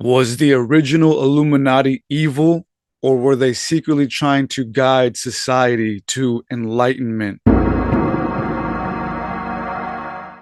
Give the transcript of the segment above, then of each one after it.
Was the original Illuminati evil, or were they secretly trying to guide society to enlightenment?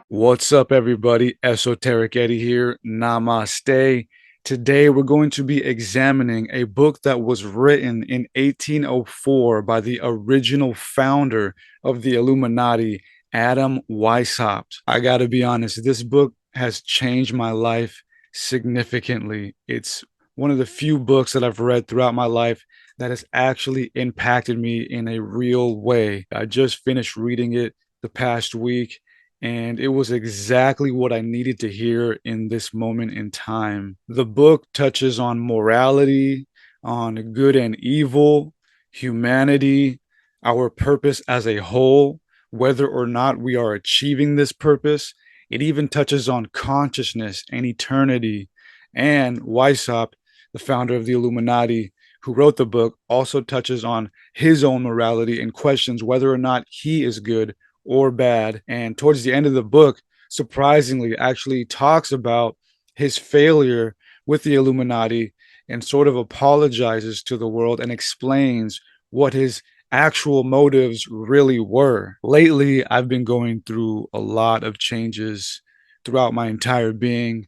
What's up, everybody? Esoteric Eddie here. Namaste. Today, we're going to be examining a book that was written in 1804 by the original founder of the Illuminati, Adam Weishaupt. I gotta be honest, this book has changed my life significantly. It's one of the few books that I've read throughout my life that has actually impacted me in a real way. I just finished reading it the past week, and it was exactly what I needed to hear in this moment in time. The book touches on morality, on good and evil, humanity, our purpose as a whole, whether or not we are achieving this purpose. It even touches on consciousness and eternity. And Weishaupt, the founder of the Illuminati, who wrote the book, also touches on his own morality and questions whether or not he is good or bad. And towards the end of the book, surprisingly, actually talks about his failure with the Illuminati and sort of apologizes to the world and explains what his actual motives really were. Lately, I've been going through a lot of changes throughout my entire being,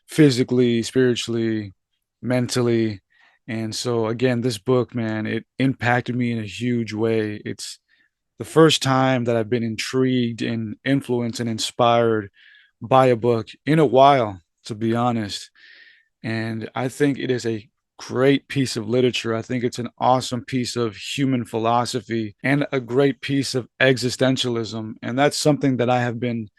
physically, spiritually, mentally. And so, again, this book, man, it impacted me in a huge way. It's the first time that I've been intrigued and influenced and inspired by a book in a while, to be honest. And I think it is a great piece of literature. I think it's an awesome piece of human philosophy and a great piece of existentialism. And that's something that I have been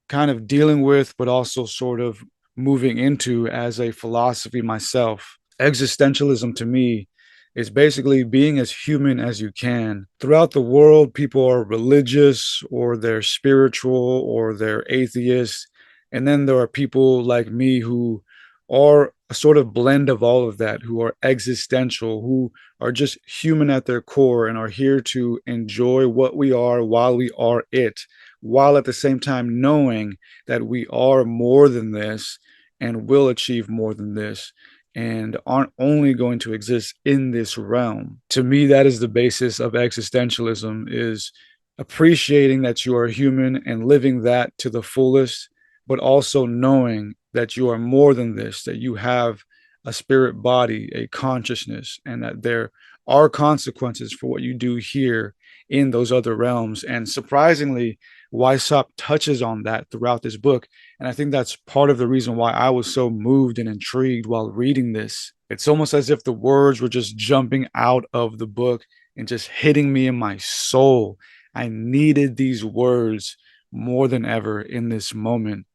kind of dealing with, but also sort of moving into as a philosophy myself. Existentialism to me is basically being as human as you can. Throughout the world, people are religious or they're spiritual or they're atheists. And then there are people like me who are a sort of blend of all of that, who are existential, who are just human at their core and are here to enjoy what we are while we are it, while at the same time knowing that we are more than this and will achieve more than this and aren't only going to exist in this realm. To me, that is the basis of existentialism, is appreciating that you are human and living that to the fullest, but also knowing that you are more than this, that you have a spirit body, a consciousness, and that there are consequences for what you do here in those other realms. And surprisingly, Weishaupt touches on that throughout this book. And I think that's part of the reason why I was so moved and intrigued while reading this. It's almost as if the words were just jumping out of the book and just hitting me in my soul. I needed these words more than ever in this moment.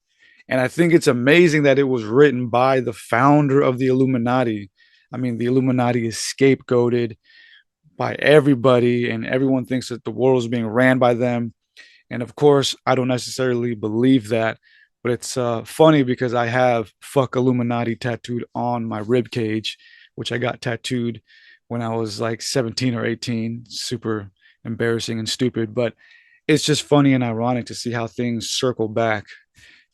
And I think it's amazing that it was written by the founder of the Illuminati. I mean, the Illuminati is scapegoated by everybody, and everyone thinks that the world is being ran by them. And of course, I don't necessarily believe that, but it's funny because I have "fuck Illuminati" tattooed on my rib cage, which I got tattooed when I was like 17 or 18. Super embarrassing and stupid, but it's just funny and ironic to see how things circle back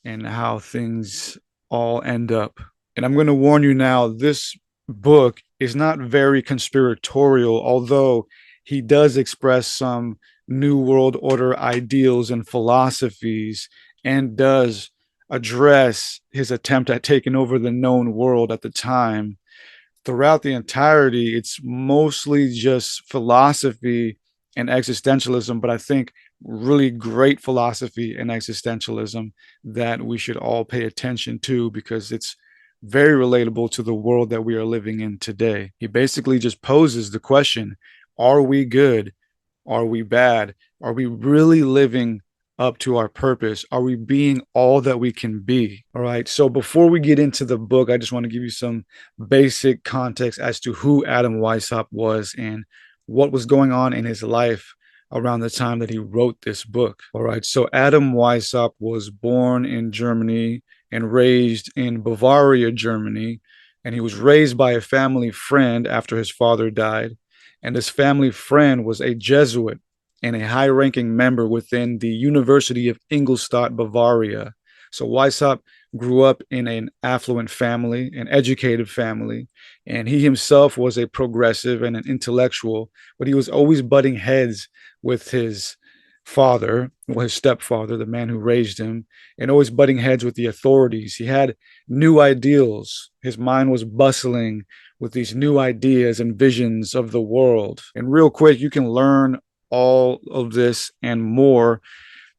and how things all end up. And I'm going to warn you now, this book is not very conspiratorial, although he does express some New World Order ideals and philosophies and does address his attempt at taking over the known world at the time. Throughout the entirety, it's mostly just philosophy and existentialism, but I think really great philosophy and existentialism that we should all pay attention to because it's very relatable to the world that we are living in today. He basically just poses the question, are we good? Are we bad? Are we really living up to our purpose? Are we being all that we can be? All right. So before we get into the book, I just want to give you some basic context as to who Adam Weishaupt was and what was going on in his life around the time that he wrote this book. All right. So Adam Weishaupt was born in Germany and raised in Bavaria, Germany. And he was raised by a family friend after his father died. And this family friend was a Jesuit and a high ranking member within the University of Ingolstadt, Bavaria. So Weishaupt grew up in an affluent family, an educated family, and he himself was a progressive and an intellectual, but he was always butting heads with his father, well, his stepfather, the man who raised him, and always butting heads with the authorities. He had new ideals. His mind was bustling with these new ideas and visions of the world. And real quick, you can learn all of this and more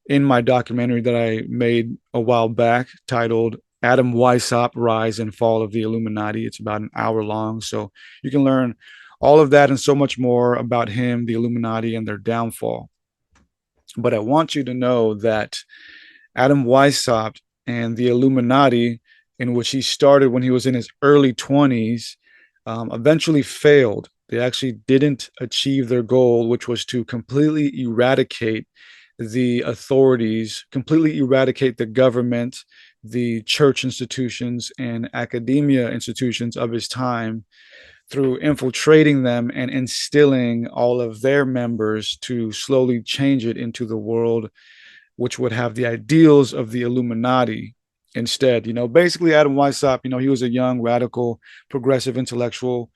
in my documentary that I made a while back titled Adam Weishaupt, Rise and Fall of the Illuminati. It's about an hour long. So you can learn all of that and so much more about him, the Illuminati, and their downfall. But I want you to know that Adam Weishaupt and the Illuminati, in which he started when he was in his early 20s, eventually failed. They actually didn't achieve their goal, which was to completely eradicate the authorities, completely eradicate the government, the church institutions, and academia institutions of his time through infiltrating them and instilling all of their members to slowly change it into the world which would have the ideals of the Illuminati instead. Basically, Adam Weishaupt, he was a young, radical, progressive intellectual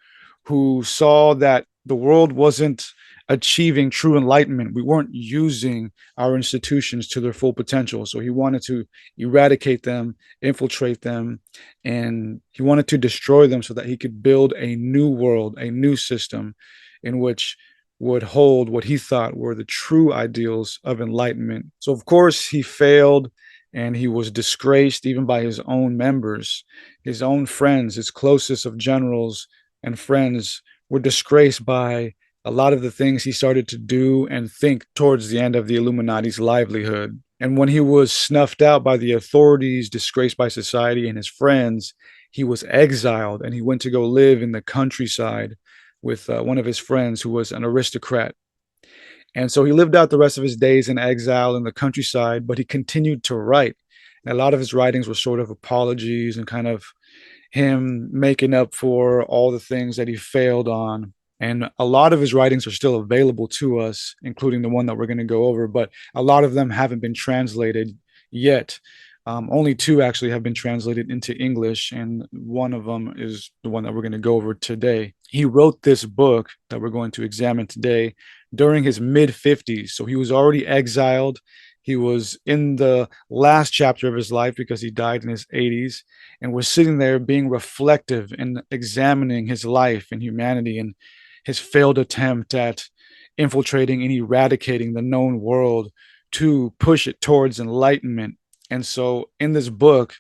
who saw that the world wasn't achieving true enlightenment. We weren't using our institutions to their full potential. So he wanted to eradicate them, infiltrate them, and he wanted to destroy them so that he could build a new world, a new system in which would hold what he thought were the true ideals of enlightenment. So, of course, he failed and he was disgraced even by his own members, his own friends, his closest of generals and friends were disgraced by a lot of the things he started to do and think towards the end of the Illuminati's livelihood. And when he was snuffed out by the authorities, disgraced by society and his friends, he was exiled and he went to go live in the countryside with one of his friends who was an aristocrat. And so he lived out the rest of his days in exile in the countryside, but he continued to write. And a lot of his writings were sort of apologies and kind of him making up for all the things that he failed on. And a lot of his writings are still available to us, including the one that we're going to go over, but a lot of them haven't been translated yet. Only two actually have been translated into English, and one of them is the one that we're going to go over today. He wrote this book that we're going to examine today during his mid 50s. So he was already exiled. He was in the last chapter of his life because he died in his 80s and was sitting there being reflective and examining his life and humanity and his failed attempt at infiltrating and eradicating the known world to push it towards enlightenment. And so in this book,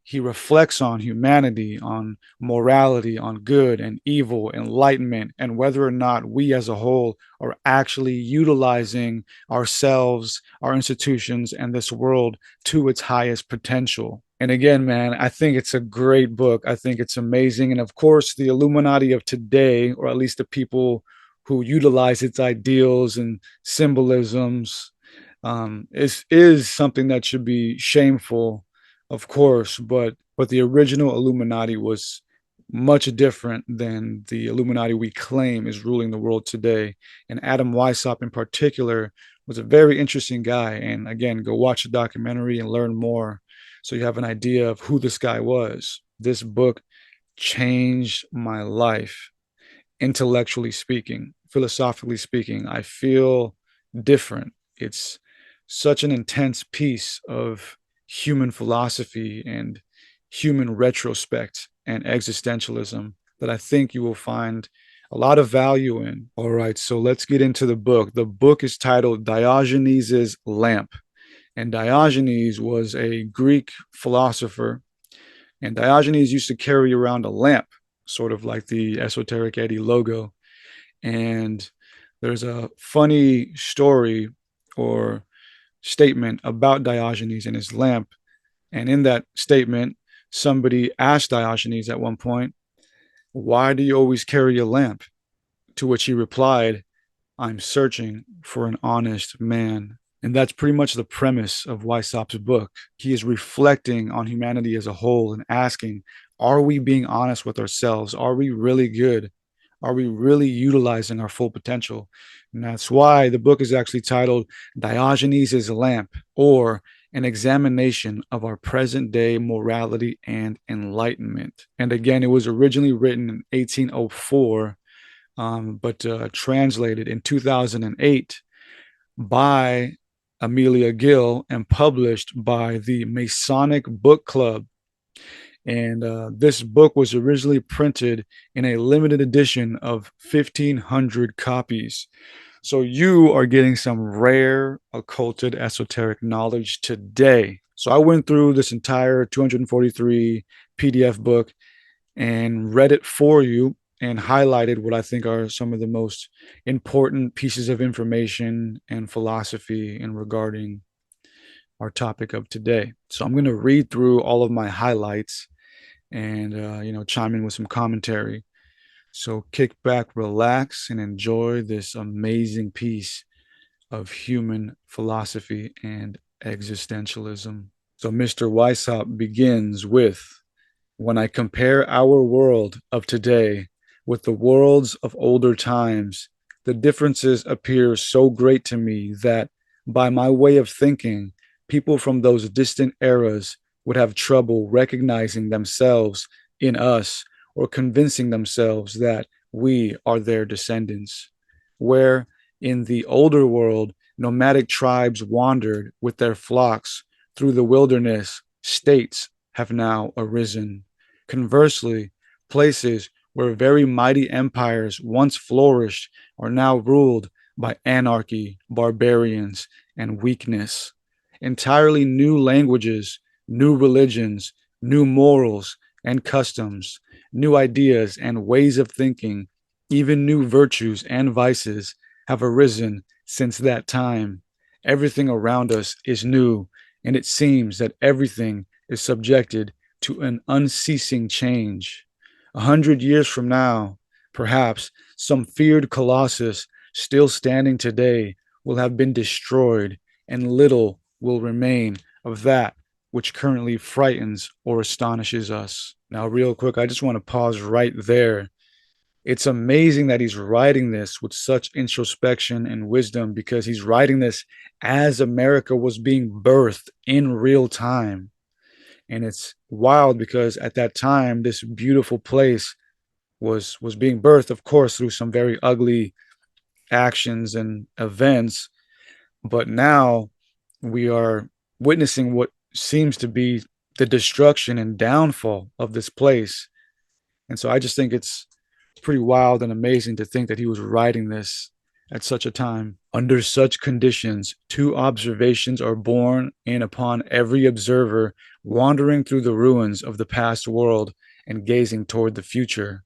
he reflects on humanity, on morality, on good and evil, enlightenment, and whether or not we as a whole are actually utilizing ourselves, our institutions, and this world to its highest potential. And again, man, I think it's a great book. I think it's amazing. And of course, the Illuminati of today, or at least the people who utilize its ideals and symbolisms, is something that should be shameful, of course, but the original Illuminati was much different than the Illuminati we claim is ruling the world today. And Adam Weishaupt in particular was a very interesting guy. And again, go watch the documentary and learn more so you have an idea of who this guy was. This book changed my life, intellectually speaking, philosophically speaking. I feel different. It's such an intense piece of human philosophy and human retrospect and existentialism that I think you will find a lot of value in. All right, so let's get into the book. The book is titled Diogenes' Lamp. And Diogenes was a Greek philosopher. And Diogenes used to carry around a lamp, sort of like the Esoteric Eddie logo. And there's a funny story or statement about Diogenes and his lamp. And in that statement, somebody asked Diogenes at one point, "Why do you always carry a lamp?" To which he replied, "I'm searching for an honest man." And that's pretty much the premise of Weishaupt's book. He is reflecting on humanity as a whole and asking, are we being honest with ourselves? Are we really good? Are we really utilizing our full potential? And that's why the book is actually titled Diogenes' Lamp, or an examination of our present day morality and enlightenment. And again, it was originally written in 1804, but translated in 2008 by Amelia Gill and published by the Masonic Book Club. And this book was originally printed in a limited edition of 1,500 copies. So you are getting some rare occulted esoteric knowledge today. So I went through this entire 243 PDF book and read it for you and highlighted what I think are some of the most important pieces of information and philosophy in regarding our topic of today. So I'm going to read through all of my highlights and chime in with some commentary. So kick back, relax, and enjoy this amazing piece of human philosophy and existentialism. So Mr. Weishaupt begins with, when I compare our world of today with the worlds of older times, the differences appear so great to me that, by my way of thinking, people from those distant eras would have trouble recognizing themselves in us or convincing themselves that we are their descendants. Where in the older world, nomadic tribes wandered with their flocks through the wilderness, states have now arisen. Conversely, places where very mighty empires once flourished are now ruled by anarchy, barbarians, and weakness. Entirely new languages, new religions, new morals and customs, new ideas and ways of thinking, even new virtues and vices have arisen since that time. Everything around us is new, and it seems that everything is subjected to an unceasing change. 100 years from now, perhaps some feared colossus still standing today will have been destroyed, and little will remain of that which currently frightens or astonishes us. Now, real quick, I just want to pause right there. It's amazing that he's writing this with such introspection and wisdom, because he's writing this as America was being birthed in real time. And it's wild because at that time, this beautiful place was being birthed, of course, through some very ugly actions and events. But now we are witnessing what seems to be the destruction and downfall of this place. And so I just think it's pretty wild and amazing to think that he was writing this at such a time. Under such conditions, two observations are borne in upon every observer wandering through the ruins of the past world and gazing toward the future: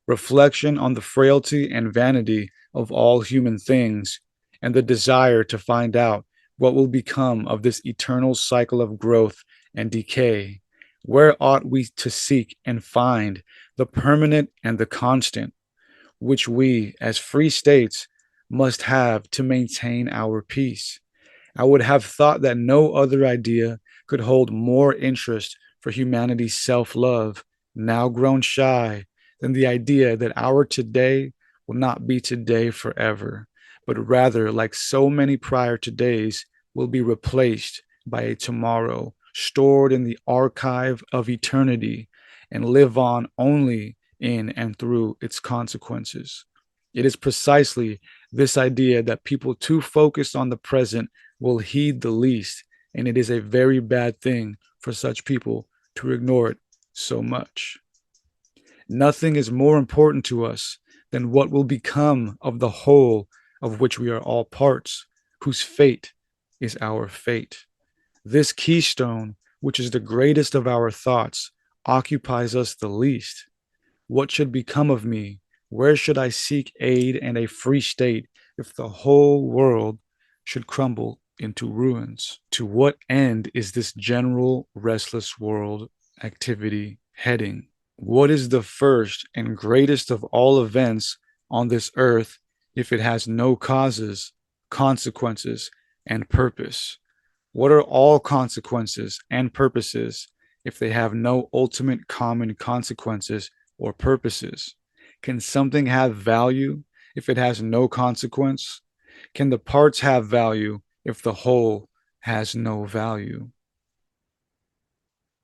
reflection on the frailty and vanity of all human things, and the desire to find out what will become of this eternal cycle of growth and decay. Where ought we to seek and find the permanent and the constant, which we, as free states, must have to maintain our peace? I would have thought that no other idea could hold more interest for humanity's self love, now grown shy, than the idea that our today will not be today forever, but rather, like so many prior todays, will be replaced by a tomorrow stored in the archive of eternity and live on only in and through its consequences. It is precisely this idea that people too focused on the present will heed the least, and it is a very bad thing for such people to ignore it so much. Nothing is more important to us than what will become of the whole of which we are all parts, whose fate is our fate. This keystone, which is the greatest of our thoughts, occupies us the least. What should become of me? Where should I seek aid and a free state if the whole world should crumble into ruins? To what end is this general restless world activity heading? What is the first and greatest of all events on this earth if it has no causes, consequences, and purpose? What are all consequences and purposes if they have no ultimate common consequences or purposes? Can something have value if it has no consequence? Can the parts have value if the whole has no value.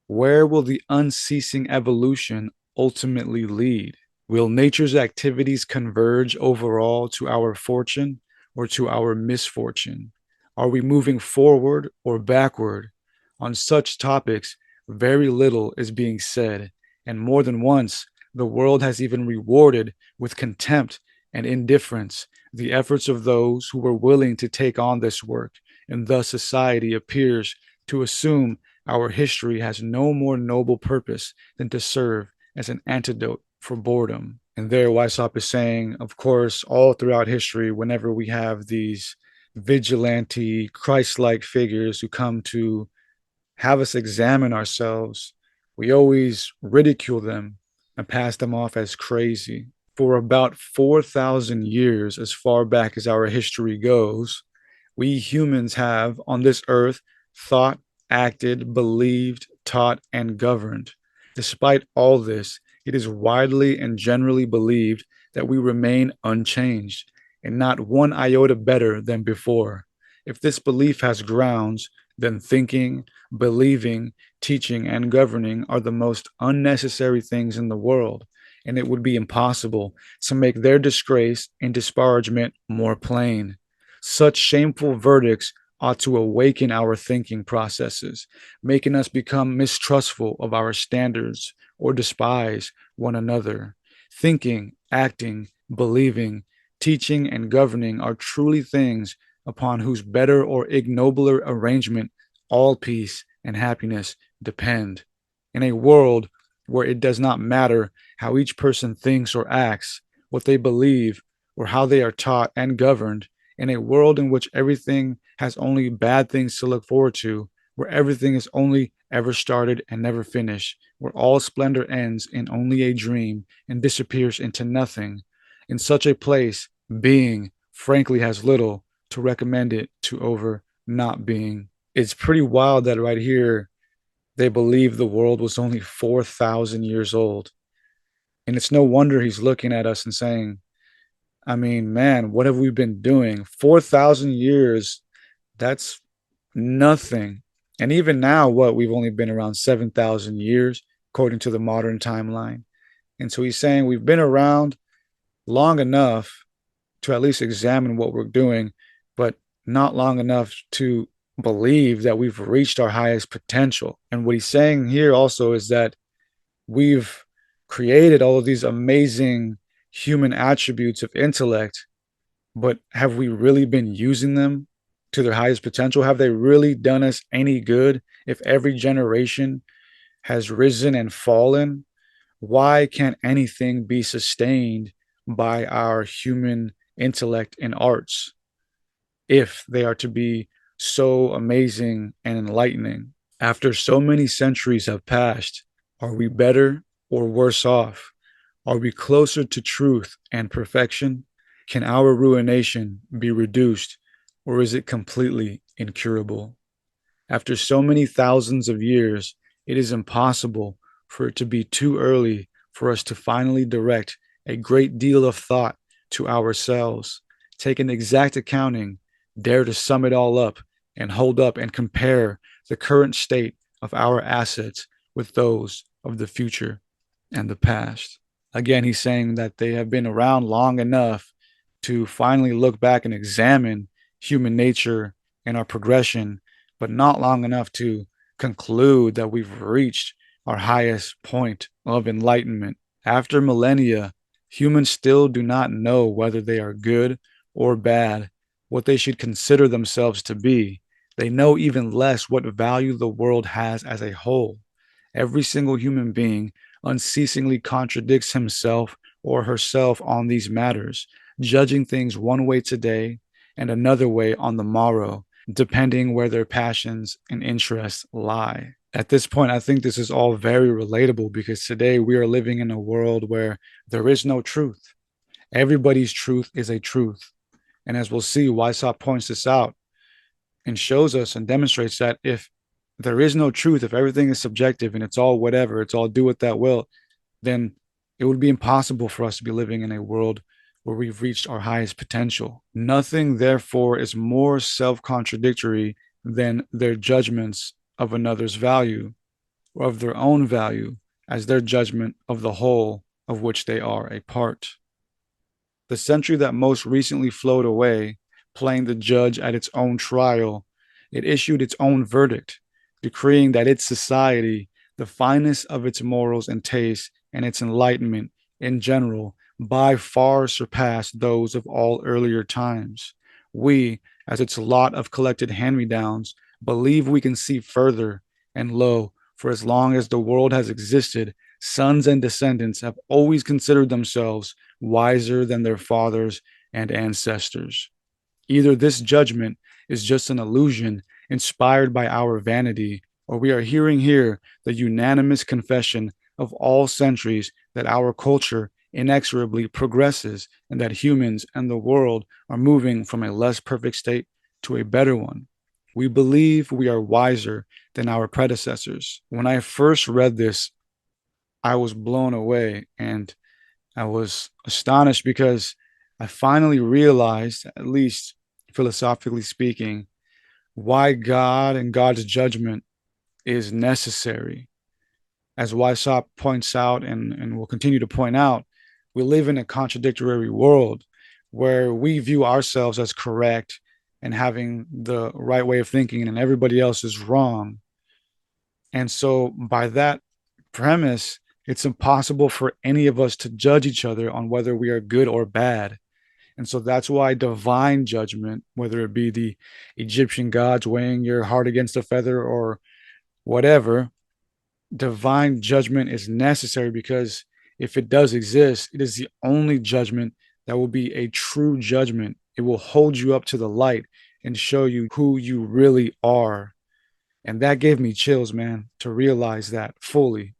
Where will the unceasing evolution ultimately lead? Will nature's activities converge overall to our fortune or to our misfortune? Are we moving forward or backward? On such topics, very little is being said, and more than once, the world has even rewarded with contempt and indifference the efforts of those who were willing to take on this work, and thus society appears to assume our history has no more noble purpose than to serve as an antidote for boredom. And there, Weishaupt is saying, of course, all throughout history, whenever we have these vigilante, Christ like figures who come to have us examine ourselves, we always ridicule them and pass them off as crazy. For about 4,000 years, as far back as our history goes, we humans have on this earth thought, acted, believed, taught, and governed. Despite all this, it is widely and generally believed that we remain unchanged and not one iota better than before. If this belief has grounds, then thinking, believing, teaching, and governing are the most unnecessary things in the world, and it would be impossible to make their disgrace and disparagement more plain. Such shameful verdicts ought to awaken our thinking processes, making us become mistrustful of our standards or despise one another. Thinking, acting, believing, teaching, and governing are truly things upon whose better or ignobler arrangement all peace and happiness depend. In a world where it does not matter how each person thinks or acts, what they believe, or how they are taught and governed, in a world in which everything has only bad things to look forward to, where everything is only ever started and never finished, where all splendor ends in only a dream and disappears into nothing, in such a place, being, frankly, has little to recommend it to over not being. It's pretty wild that right here they believe the world was only 4,000 years old. And it's no wonder he's looking at us and saying, I mean, man, what have we been doing? 4,000 years, that's nothing. And even now, what, we've only been around 7,000 years, according to the modern timeline. And so he's saying we've been around long enough to at least examine what we're doing, but not long enough to believe that we've reached our highest potential. And what he's saying here also is that we've created all of these amazing human attributes of intellect, but have we really been using them to their highest potential? Have they really done us any good? If every generation has risen and fallen, why can't anything be sustained by our human intellect and arts if they are to be so amazing and enlightening? After so many centuries have passed, are we better or worse off? Are we closer to truth and perfection? Can our ruination be reduced, or is it completely incurable? After so many thousands of years, it is impossible for it to be too early for us to finally direct a great deal of thought to ourselves, take an exact accounting, dare to sum it all up, and hold up and compare the current state of our assets with those of the future and the past. Again, he's saying that they have been around long enough to finally look back and examine human nature and our progression, but not long enough to conclude that we've reached our highest point of enlightenment. After millennia, humans still do not know whether they are good or bad, what they should consider themselves to be. They know even less what value the world has as a whole. Every single human being unceasingly contradicts himself or herself on these matters, judging things one way today and another way on the morrow, depending where their passions and interests lie. At this point, I think this is all very relatable because today we are living in a world where there is no truth. Everybody's truth is a truth. And as we'll see, Weishaupt points this out and shows us and demonstrates that if there is no truth, if everything is subjective and it's all whatever, it's all do what that will, then it would be impossible for us to be living in a world where we've reached our highest potential. Nothing, therefore, is more self contradictory than their judgments of another's value or of their own value as their judgment of the whole of which they are a part. The century that most recently flowed away, playing the judge at its own trial, it issued its own verdict, decreeing that its society, the finest of its morals and tastes, and its enlightenment in general, by far surpassed those of all earlier times. We, as its lot of collected hand me downs, believe we can see further, and lo, for as long as the world has existed, sons and descendants have always considered themselves wiser than their fathers and ancestors. Either this judgment is just an illusion inspired by our vanity, or we are hearing here the unanimous confession of all centuries that our culture inexorably progresses and that humans and the world are moving from a less perfect state to a better one. We believe we are wiser than our predecessors. When I first read this, I was blown away and I was astonished because I finally realized, at least philosophically speaking, why God and God's judgment is necessary. As Weishaupt points out and will continue to point out, we live in a contradictory world where we view ourselves as correct and having the right way of thinking, and everybody else is wrong. And so, by that premise, it's impossible for any of us to judge each other on whether we are good or bad. And so that's why divine judgment, whether it be the Egyptian gods weighing your heart against a feather or whatever, divine judgment is necessary because if it does exist, it is the only judgment that will be a true judgment. It will hold you up to the light and show you who you really are. And that gave me chills, man, to realize that fully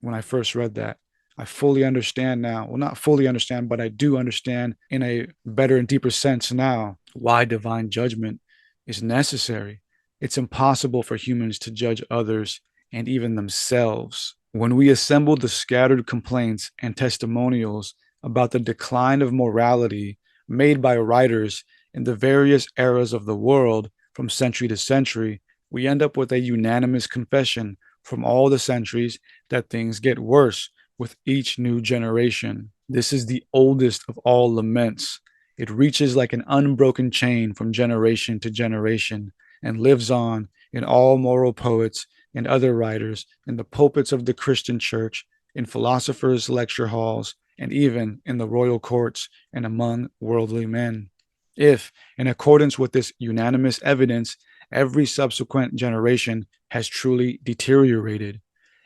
when I first read that. I fully understand now. Well, not fully understand, but I do understand in a better and deeper sense now why divine judgment is necessary. It's impossible for humans to judge others and even themselves. When we assemble the scattered complaints and testimonials about the decline of morality made by writers in the various eras of the world from century to century, we end up with a unanimous confession from all the centuries that things get worse with each new generation. This is the oldest of all laments. It reaches like an unbroken chain from generation to generation and lives on in all moral poets and other writers, in the pulpits of the Christian church, in philosophers' lecture halls, and even in the royal courts and among worldly men. If, in accordance with this unanimous evidence, every subsequent generation has truly deteriorated,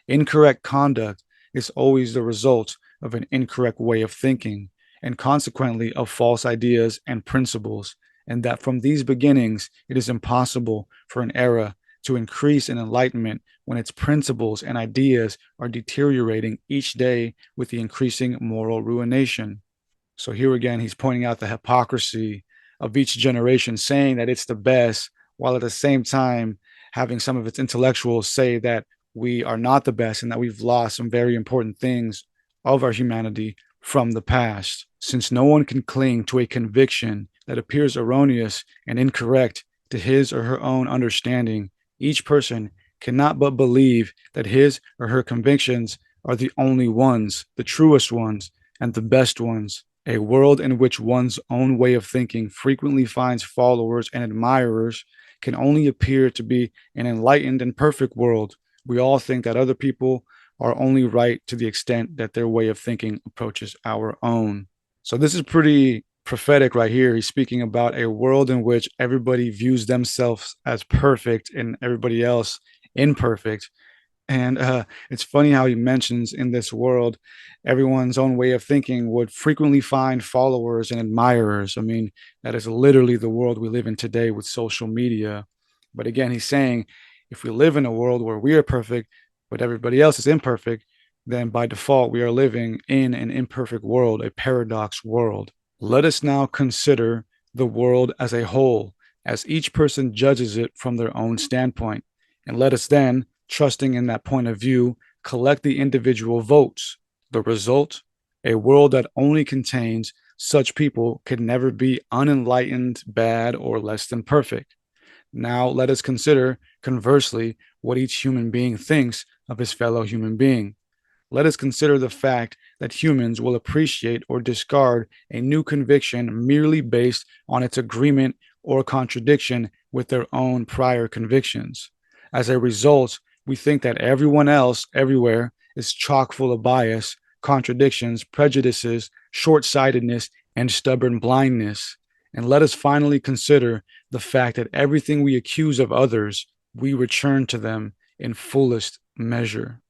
incorrect conduct is always the result of an incorrect way of thinking, and consequently of false ideas and principles, and that from these beginnings it is impossible for an era to increase in enlightenment when its principles and ideas are deteriorating each day with the increasing moral ruination. So here again, he's pointing out the hypocrisy of each generation, saying that it's the best, while at the same time having some of its intellectuals say that we are not the best and that we've lost some very important things of our humanity from the past. Since no one can cling to a conviction that appears erroneous and incorrect to his or her own understanding, each person cannot but believe that his or her convictions are the only ones, the truest ones, and the best ones. A world in which one's own way of thinking frequently finds followers and admirers can only appear to be an enlightened and perfect world. We all think that other people are only right to the extent that their way of thinking approaches our own. So this is pretty prophetic right here. He's speaking about a world in which everybody views themselves as perfect and everybody else imperfect. And it's funny how he mentions in this world, everyone's own way of thinking would frequently find followers and admirers. I mean, that is literally the world we live in today with social media. But again, he's saying if we live in a world where we are perfect, but everybody else is imperfect, then by default, we are living in an imperfect world, a paradox world. Let us now consider the world as a whole, as each person judges it from their own standpoint. And let us then, trusting in that point of view, collect the individual votes. The result? A world that only contains such people can never be unenlightened, bad, or less than perfect. Now let us consider, conversely, what each human being thinks of his fellow human being. Let us consider the fact that humans will appreciate or discard a new conviction merely based on its agreement or contradiction with their own prior convictions. As a result, we think that everyone else, everywhere, is chock full of bias, contradictions, prejudices, short sightedness, and stubborn blindness. And let us finally consider the fact that everything we accuse of others, we return to them in fullest measure.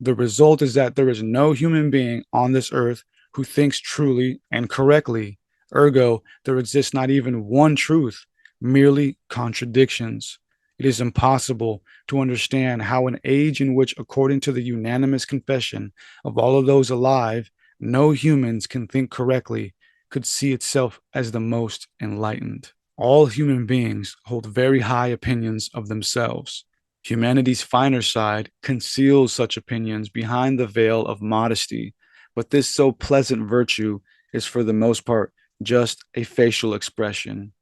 The result is that there is no human being on this earth who thinks truly and correctly. Ergo, there exists not even one truth, merely contradictions. It is impossible to understand how an age in which, according to the unanimous confession of all of those alive, no humans can think correctly could see itself as the most enlightened. All human beings hold very high opinions of themselves. Humanity's finer side conceals such opinions behind the veil of modesty, but this so pleasant virtue is for the most part just a facial expression.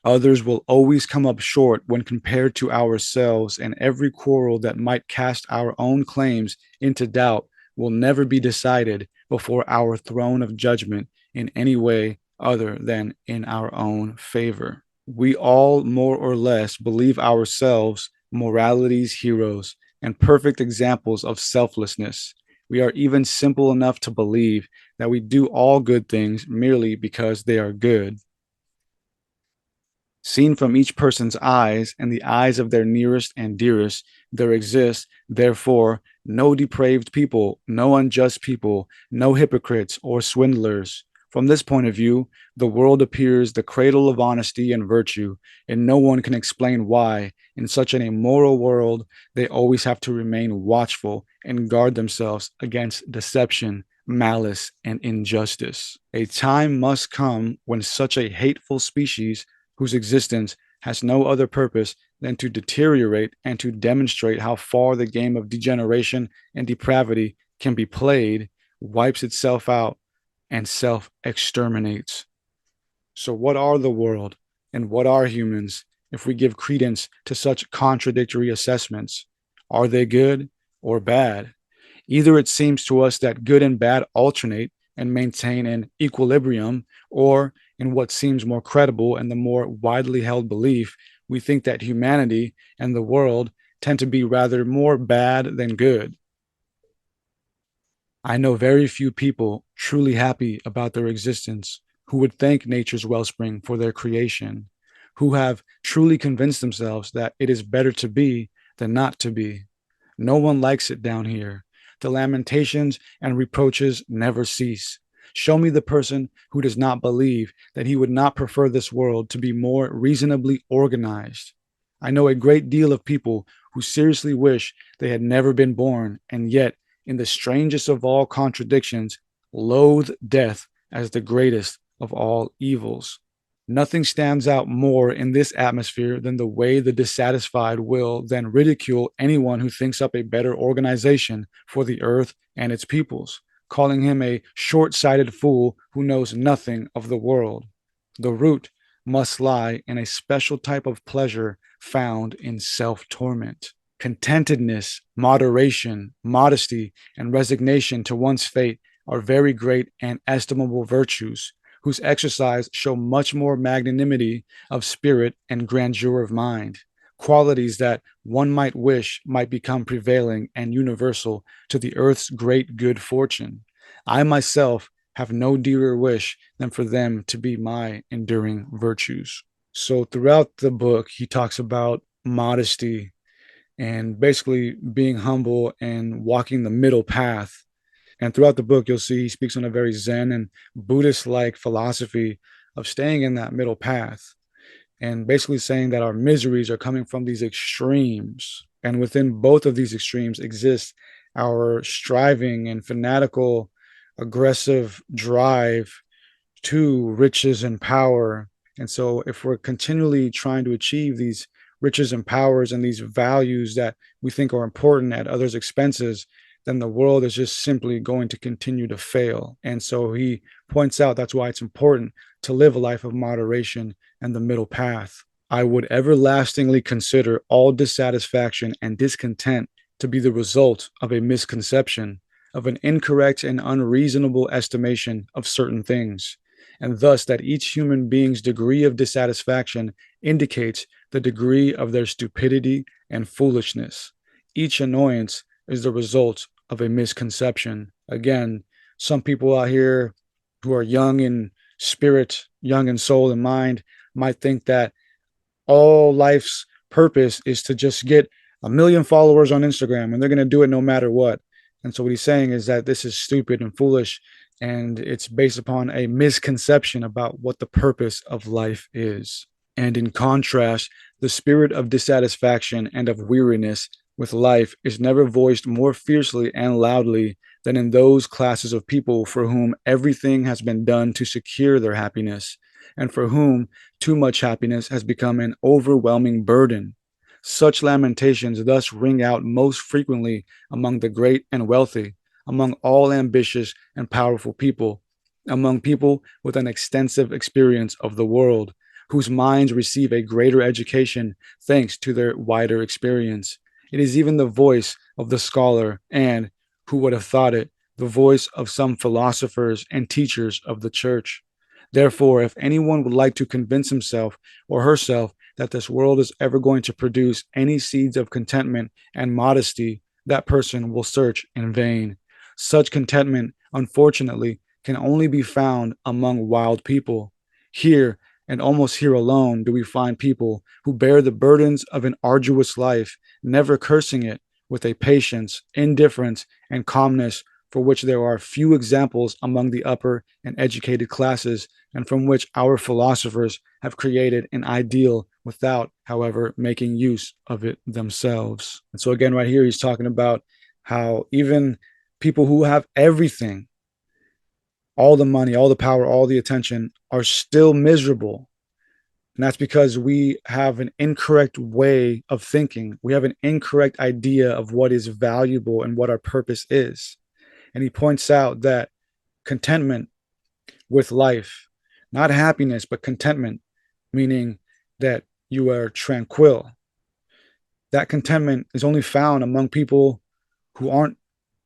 Others will always come up short when compared to ourselves, and every quarrel that might cast our own claims into doubt will never be decided before our throne of judgment in any way other than in our own favor. We all more or less believe ourselves morality's heroes and perfect examples of selflessness. We are even simple enough to believe that we do all good things merely because they are good. Seen from each person's eyes and the eyes of their nearest and dearest, there exists, therefore, no depraved people, no unjust people, no hypocrites or swindlers. From this point of view, the world appears the cradle of honesty and virtue, and no one can explain why, in such an immoral world, they always have to remain watchful and guard themselves against deception, malice, and injustice. A time must come when such a hateful species whose existence has no other purpose than to deteriorate and to demonstrate how far the game of degeneration and depravity can be played, wipes itself out and self exterminates. So, what are the world and what are humans if we give credence to such contradictory assessments? Are they good or bad? Either it seems to us that good and bad alternate and maintain an equilibrium, or in what seems more credible and the more widely held belief, we think that humanity and the world tend to be rather more bad than good. I know very few people truly happy about their existence who would thank nature's wellspring for their creation, who have truly convinced themselves that it is better to be than not to be. No one likes it down here. The lamentations and reproaches never cease. Show me the person who does not believe that he would not prefer this world to be more reasonably organized. I know a great deal of people who seriously wish they had never been born, and yet, in the strangest of all contradictions, loathe death as the greatest of all evils. Nothing stands out more in this atmosphere than the way the dissatisfied will then ridicule anyone who thinks up a better organization for the earth and its peoples, calling him a short sighted fool who knows nothing of the world. The root must lie in a special type of pleasure found in self torment. Contentedness, moderation, modesty, and resignation to one's fate are very great and estimable virtues, whose exercise show much more magnanimity of spirit and grandeur of mind, qualities that one might wish might become prevailing and universal to the earth's great good fortune. I myself have no dearer wish than for them to be my enduring virtues. So throughout the book, he talks about modesty and basically being humble and walking the middle path. And throughout the book, you'll see he speaks on a very Zen and Buddhist like philosophy of staying in that middle path and basically saying that our miseries are coming from these extremes. And within both of these extremes exists our striving and fanatical, aggressive drive to riches and power. And so, if we're continually trying to achieve these riches and powers and these values that we think are important at others' expenses, then the world is just simply going to continue to fail. And so he points out that's why it's important to live a life of moderation and the middle path. I would everlastingly consider all dissatisfaction and discontent to be the result of a misconception, of an incorrect and unreasonable estimation of certain things, and thus that each human being's degree of dissatisfaction indicates the degree of their stupidity and foolishness. Each annoyance is the result of a misconception. Again, some people out here who are young in spirit, young in soul and mind, might think that all life's purpose is to just get 1 million followers on Instagram and they're going to do it no matter what. And so what he's saying is that this is stupid and foolish, and it's based upon a misconception about what the purpose of life is. And in contrast, the spirit of dissatisfaction and of weariness with life is never voiced more fiercely and loudly than in those classes of people for whom everything has been done to secure their happiness, and for whom too much happiness has become an overwhelming burden. Such lamentations thus ring out most frequently among the great and wealthy, among all ambitious and powerful people, among people with an extensive experience of the world, whose minds receive a greater education thanks to their wider experience. It is even the voice of the scholar and, who would have thought it, the voice of some philosophers and teachers of the church. Therefore, if anyone would like to convince himself or herself that this world is ever going to produce any seeds of contentment and modesty, that person will search in vain. Such contentment, unfortunately, can only be found among wild people. Here, and almost here alone, do we find people who bear the burdens of an arduous life, never cursing it, with a patience, indifference, and calmness for which there are few examples among the upper and educated classes, and from which our philosophers have created an ideal without, however, making use of it themselves. And so, again, right here, he's talking about how even people who have everything, all the money, all the power, all the attention, are still miserable. And that's because we have an incorrect way of thinking. We have an incorrect idea of what is valuable and what our purpose is. And he points out that contentment with life, not happiness, but contentment, meaning that you are tranquil. That contentment is only found among people who aren't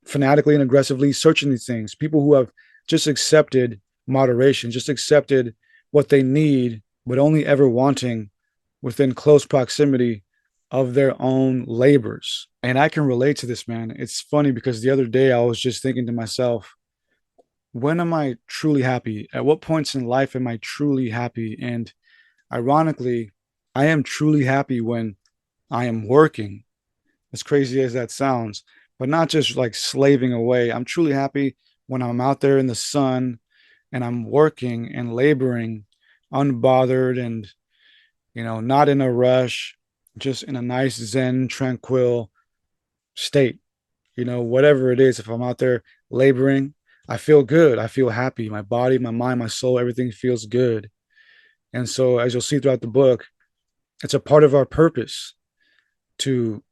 fanatically and aggressively searching these things, people who have just accepted moderation, just accepted what they need, but only ever wanting within close proximity of their own labors. And I can relate to this, man. It's funny because the other day I was just thinking to myself, when am I truly happy? At what points in life am I truly happy? And ironically, I am truly happy when I am working, as crazy as that sounds, but not just like slaving away. I'm truly happy when I'm out there in the sun and I'm working and laboring unbothered and, not in a rush, just in a nice, zen, tranquil state. Whatever it is, if I'm out there laboring, I feel good. I feel happy. My body, my mind, my soul, everything feels good. And so, as you'll see throughout the book, it's a part of our purpose to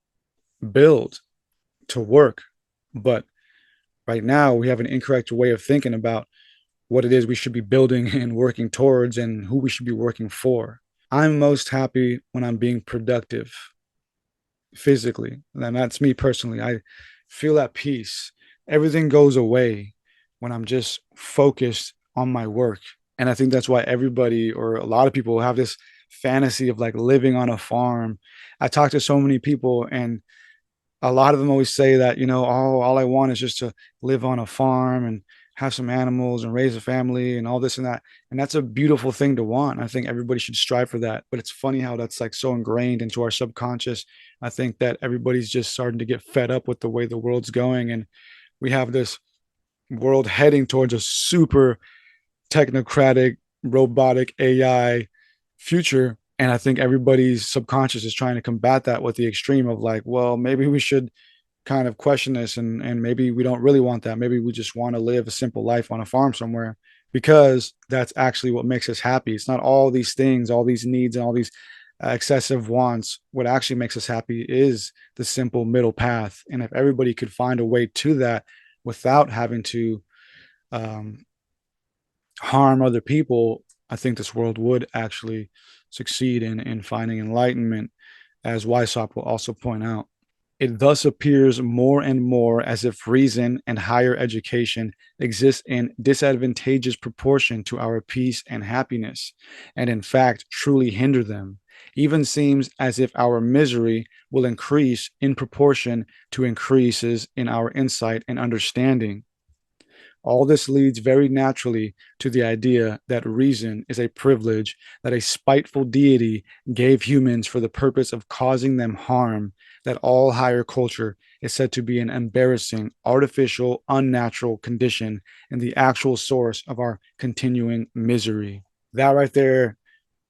build, to work. But right now, we have an incorrect way of thinking about what it is we should be building and working towards and who we should be working for. I'm most happy when I'm being productive physically. And that's me personally. I feel at peace. Everything goes away when I'm just focused on my work. And I think that's why everybody or a lot of people have this fantasy of like living on a farm. I talk to so many people, and a lot of them always say that, oh, all I want is just to live on a farm and have some animals and raise a family and all this and that. And that's a beautiful thing to want. I think everybody should strive for that. But it's funny how that's like so ingrained into our subconscious. I think that everybody's just starting to get fed up with the way the world's going. And we have this world heading towards a super technocratic, robotic AI future. And I think everybody's subconscious is trying to combat that with the extreme of like, well, maybe we should kind of question this, and maybe we don't really want that. Maybe we just want to live a simple life on a farm somewhere, because that's actually what makes us happy. It's not all these things, all these needs, and all these excessive wants. What actually makes us happy is the simple middle path. And if everybody could find a way to that without having to um, harm other people, I think this world would actually succeed in finding enlightenment, as Weishaupt will also point out. It thus appears more and more as if reason and higher education exist in disadvantageous proportion to our peace and happiness, and in fact truly hinder them. Even seems as if our misery will increase in proportion to increases in our insight and understanding. All this leads very naturally to the idea that reason is a privilege that a spiteful deity gave humans for the purpose of causing them harm, that all higher culture is said to be an embarrassing, artificial, unnatural condition and the actual source of our continuing misery. That right there,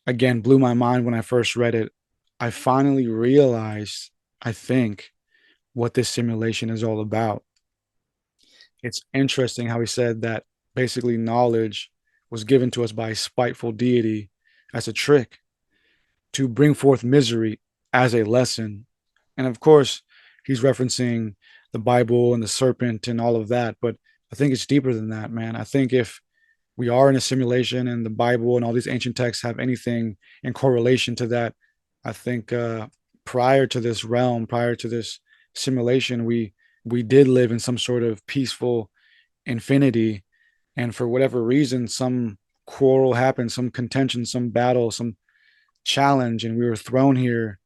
again, blew my mind when I first read it. I finally realized, I think, what this simulation is all about. It's interesting how he said that basically knowledge was given to us by a spiteful deity as a trick to bring forth misery as a lesson. And of course, he's referencing the Bible and the serpent and all of that. But I think it's deeper than that, man. I think if we are in a simulation and the Bible and all these ancient texts have anything in correlation to that, I think prior to this realm, prior to this simulation, we did live in some sort of peaceful infinity, and for whatever reason some quarrel happened, some contention, some battle, some challenge, and we were thrown here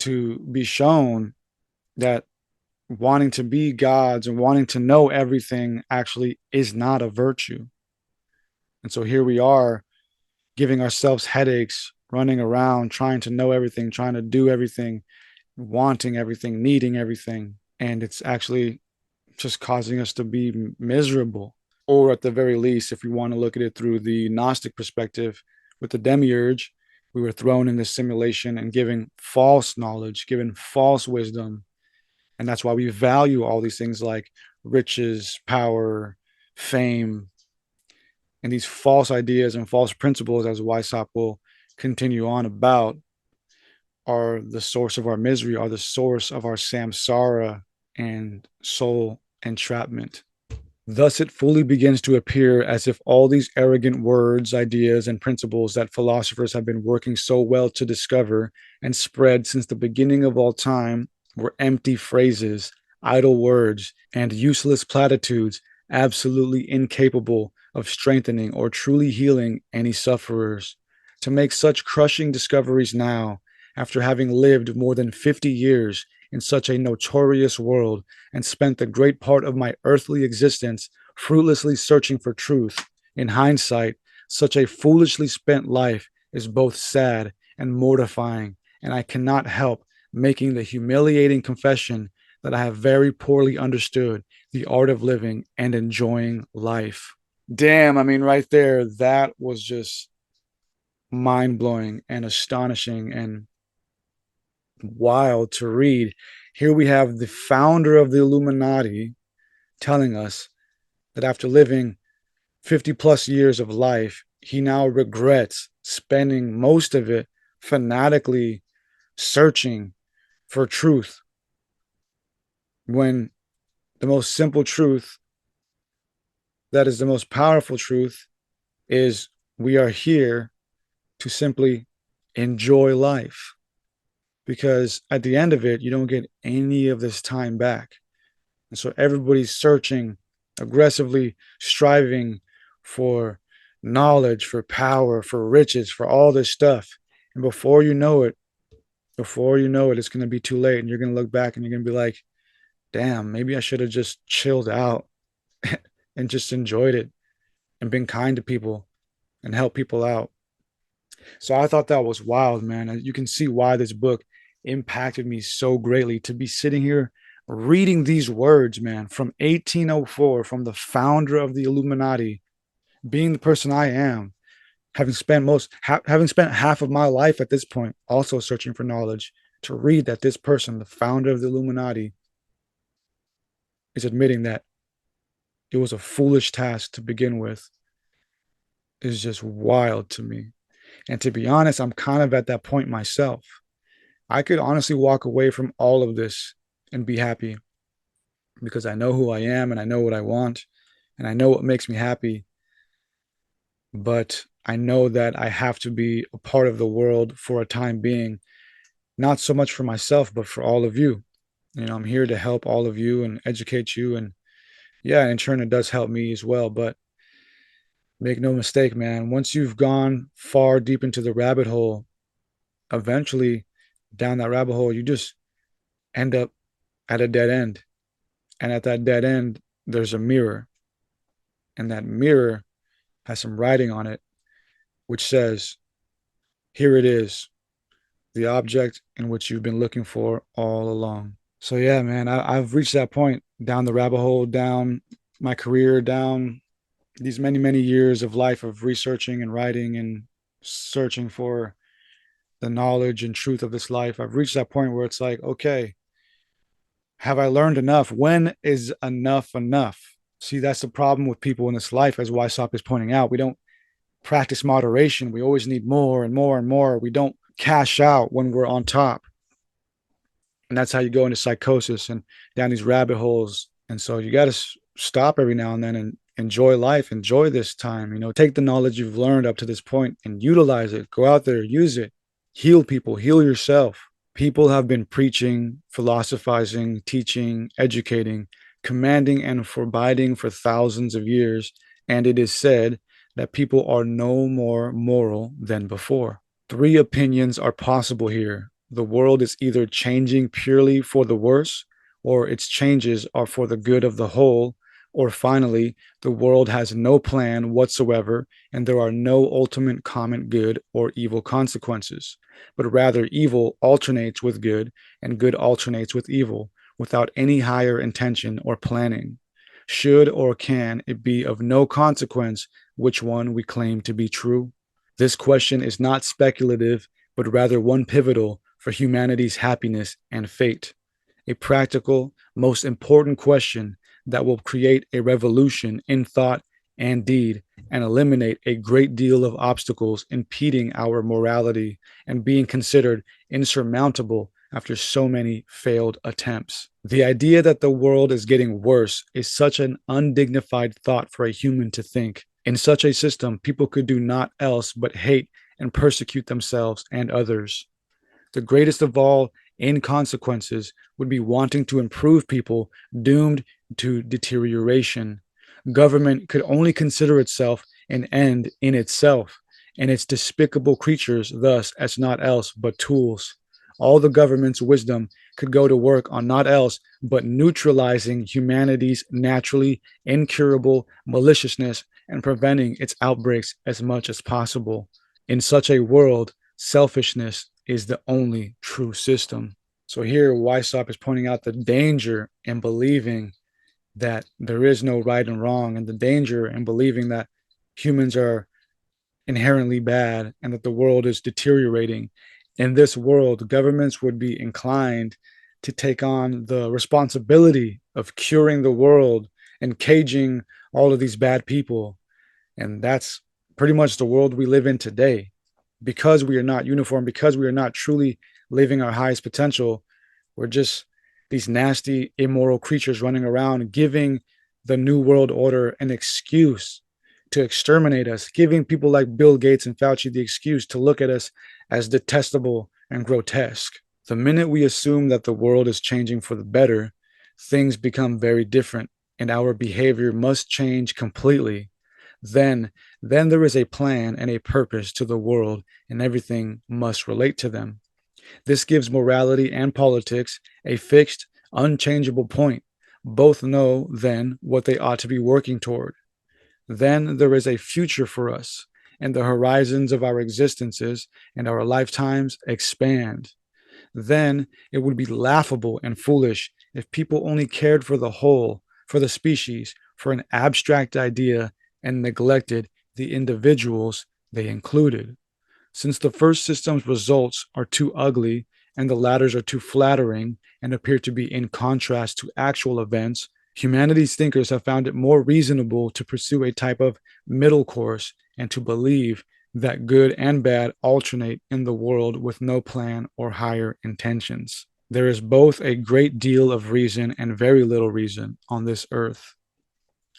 to be shown that wanting to be gods and wanting to know everything actually is not a virtue. And so here we are giving ourselves headaches, running around trying to know everything, trying to do everything, wanting everything, needing everything, and it's actually just causing us to be miserable. Or at the very least, if we want to look at it through the Gnostic perspective, with the demiurge, we were thrown in this simulation and given false knowledge, given false wisdom. And that's why we value all these things like riches, power, fame, and these false ideas and false principles, as Weishaupt will continue on about, are the source of our misery, are the source of our samsara and soul entrapment. Thus, it fully begins to appear as if all these arrogant words, ideas, and principles that philosophers have been working so well to discover and spread since the beginning of all time were empty phrases, idle words, and useless platitudes, absolutely incapable of strengthening or truly healing any sufferers. To make such crushing discoveries now, after having lived more than 50 years in such a notorious world and spent the great part of my earthly existence fruitlessly searching for truth, in hindsight, such a foolishly spent life is both sad and mortifying, and I cannot help making the humiliating confession that I have very poorly understood the art of living and enjoying life. Damn, I mean, right there, that was just mind blowing and astonishing and wild to read. Here we have the founder of the Illuminati telling us that after living 50 plus years of life, he now regrets spending most of it fanatically searching for truth, when the most simple truth, that is the most powerful truth, is we are here to simply enjoy life. Because at the end of it, you don't get any of this time back. And so everybody's searching, aggressively striving for knowledge, for power, for riches, for all this stuff. And before you know it, it's going to be too late. And you're going to look back and you're going to be like, damn, maybe I should have just chilled out and just enjoyed it and been kind to people and helped people out. So I thought that was wild, man. You can see why this book impacted me so greatly, to be sitting here reading these words, man, from 1804, from the founder of the Illuminati, being the person I am, having spent half of my life at this point also searching for knowledge, to read that this person, the founder of the Illuminati, is admitting that it was a foolish task to begin with, is just wild to me. And to be honest, I'm kind of at that point myself. I could honestly walk away from all of this and be happy, because I know who I am and I know what I want and I know what makes me happy. but I know that I have to be a part of the world for a time being, not so much for myself, but for all of you. I'm here to help all of you and educate you. And yeah, in turn, it does help me as well. But make no mistake, man, once you've gone far deep into the rabbit hole, eventually down that rabbit hole, you just end up at a dead end. And at that dead end, there's a mirror. And that mirror has some writing on it, which says, here it is, the object in which you've been looking for all along. So yeah, man, I've reached that point down the rabbit hole, down my career, down these many, many years of life of researching and writing and searching for the knowledge and truth of this life. I've reached that point where it's like, okay, have I learned enough? When is enough enough? See, that's the problem with people in this life, as Weishaupt is pointing out. We don't practice moderation. We always need more and more and more. We don't cash out when we're on top. And that's how you go into psychosis and down these rabbit holes. And so you got to stop every now and then and enjoy life, enjoy this time. Take the knowledge you've learned up to this point and utilize it. Go out there, use it, heal people, heal yourself. People have been preaching, philosophizing, teaching, educating, commanding, and forbidding for thousands of years. And it is said that people are no more moral than before. Three opinions are possible here. The world is either changing purely for the worse, or its changes are for the good of the whole, or finally, the world has no plan whatsoever, and there are no ultimate common good or evil consequences, but rather evil alternates with good, and good alternates with evil, without any higher intention or planning. Should or can it be of no consequence which one we claim to be true? This question is not speculative, but rather one pivotal for humanity's happiness and fate. A practical, most important question that will create a revolution in thought and deed and eliminate a great deal of obstacles impeding our morality and being considered insurmountable after so many failed attempts. The idea that the world is getting worse is such an undignified thought for a human to think. In such a system, people could do naught else but hate and persecute themselves and others. The greatest of all inconsequences would be wanting to improve people doomed to deterioration. Government could only consider itself an end in itself, and its despicable creatures thus as naught else but tools. All the government's wisdom could go to work on naught else but neutralizing humanity's naturally incurable maliciousness and preventing its outbreaks as much as possible. In such a world, selfishness is the only true system. So here, Weishaupt is pointing out the danger in believing that there is no right and wrong, and the danger in believing that humans are inherently bad and that the world is deteriorating. In this world, governments would be inclined to take on the responsibility of curing the world and caging all of these bad people. And that's pretty much the world we live in today. Because we are not uniform, because we are not truly living our highest potential, we're just these nasty, immoral creatures running around, giving the New World Order an excuse to exterminate us, giving people like Bill Gates and Fauci the excuse to look at us as detestable and grotesque. The minute we assume that the world is changing for the better, things become very different, and our behavior must change completely. Then there is a plan and a purpose to the world, and everything must relate to them. This gives morality and politics a fixed, unchangeable point. Both know then what they ought to be working toward. Then there is a future for us, and the horizons of our existences and our lifetimes expand. Then it would be laughable and foolish if people only cared for the whole, for the species, for an abstract idea, and neglected the individuals they included. Since the first system's results are too ugly and the latter's are too flattering and appear to be in contrast to actual events, humanity's thinkers have found it more reasonable to pursue a type of middle course and to believe that good and bad alternate in the world with no plan or higher intentions. There is both a great deal of reason and very little reason on this earth.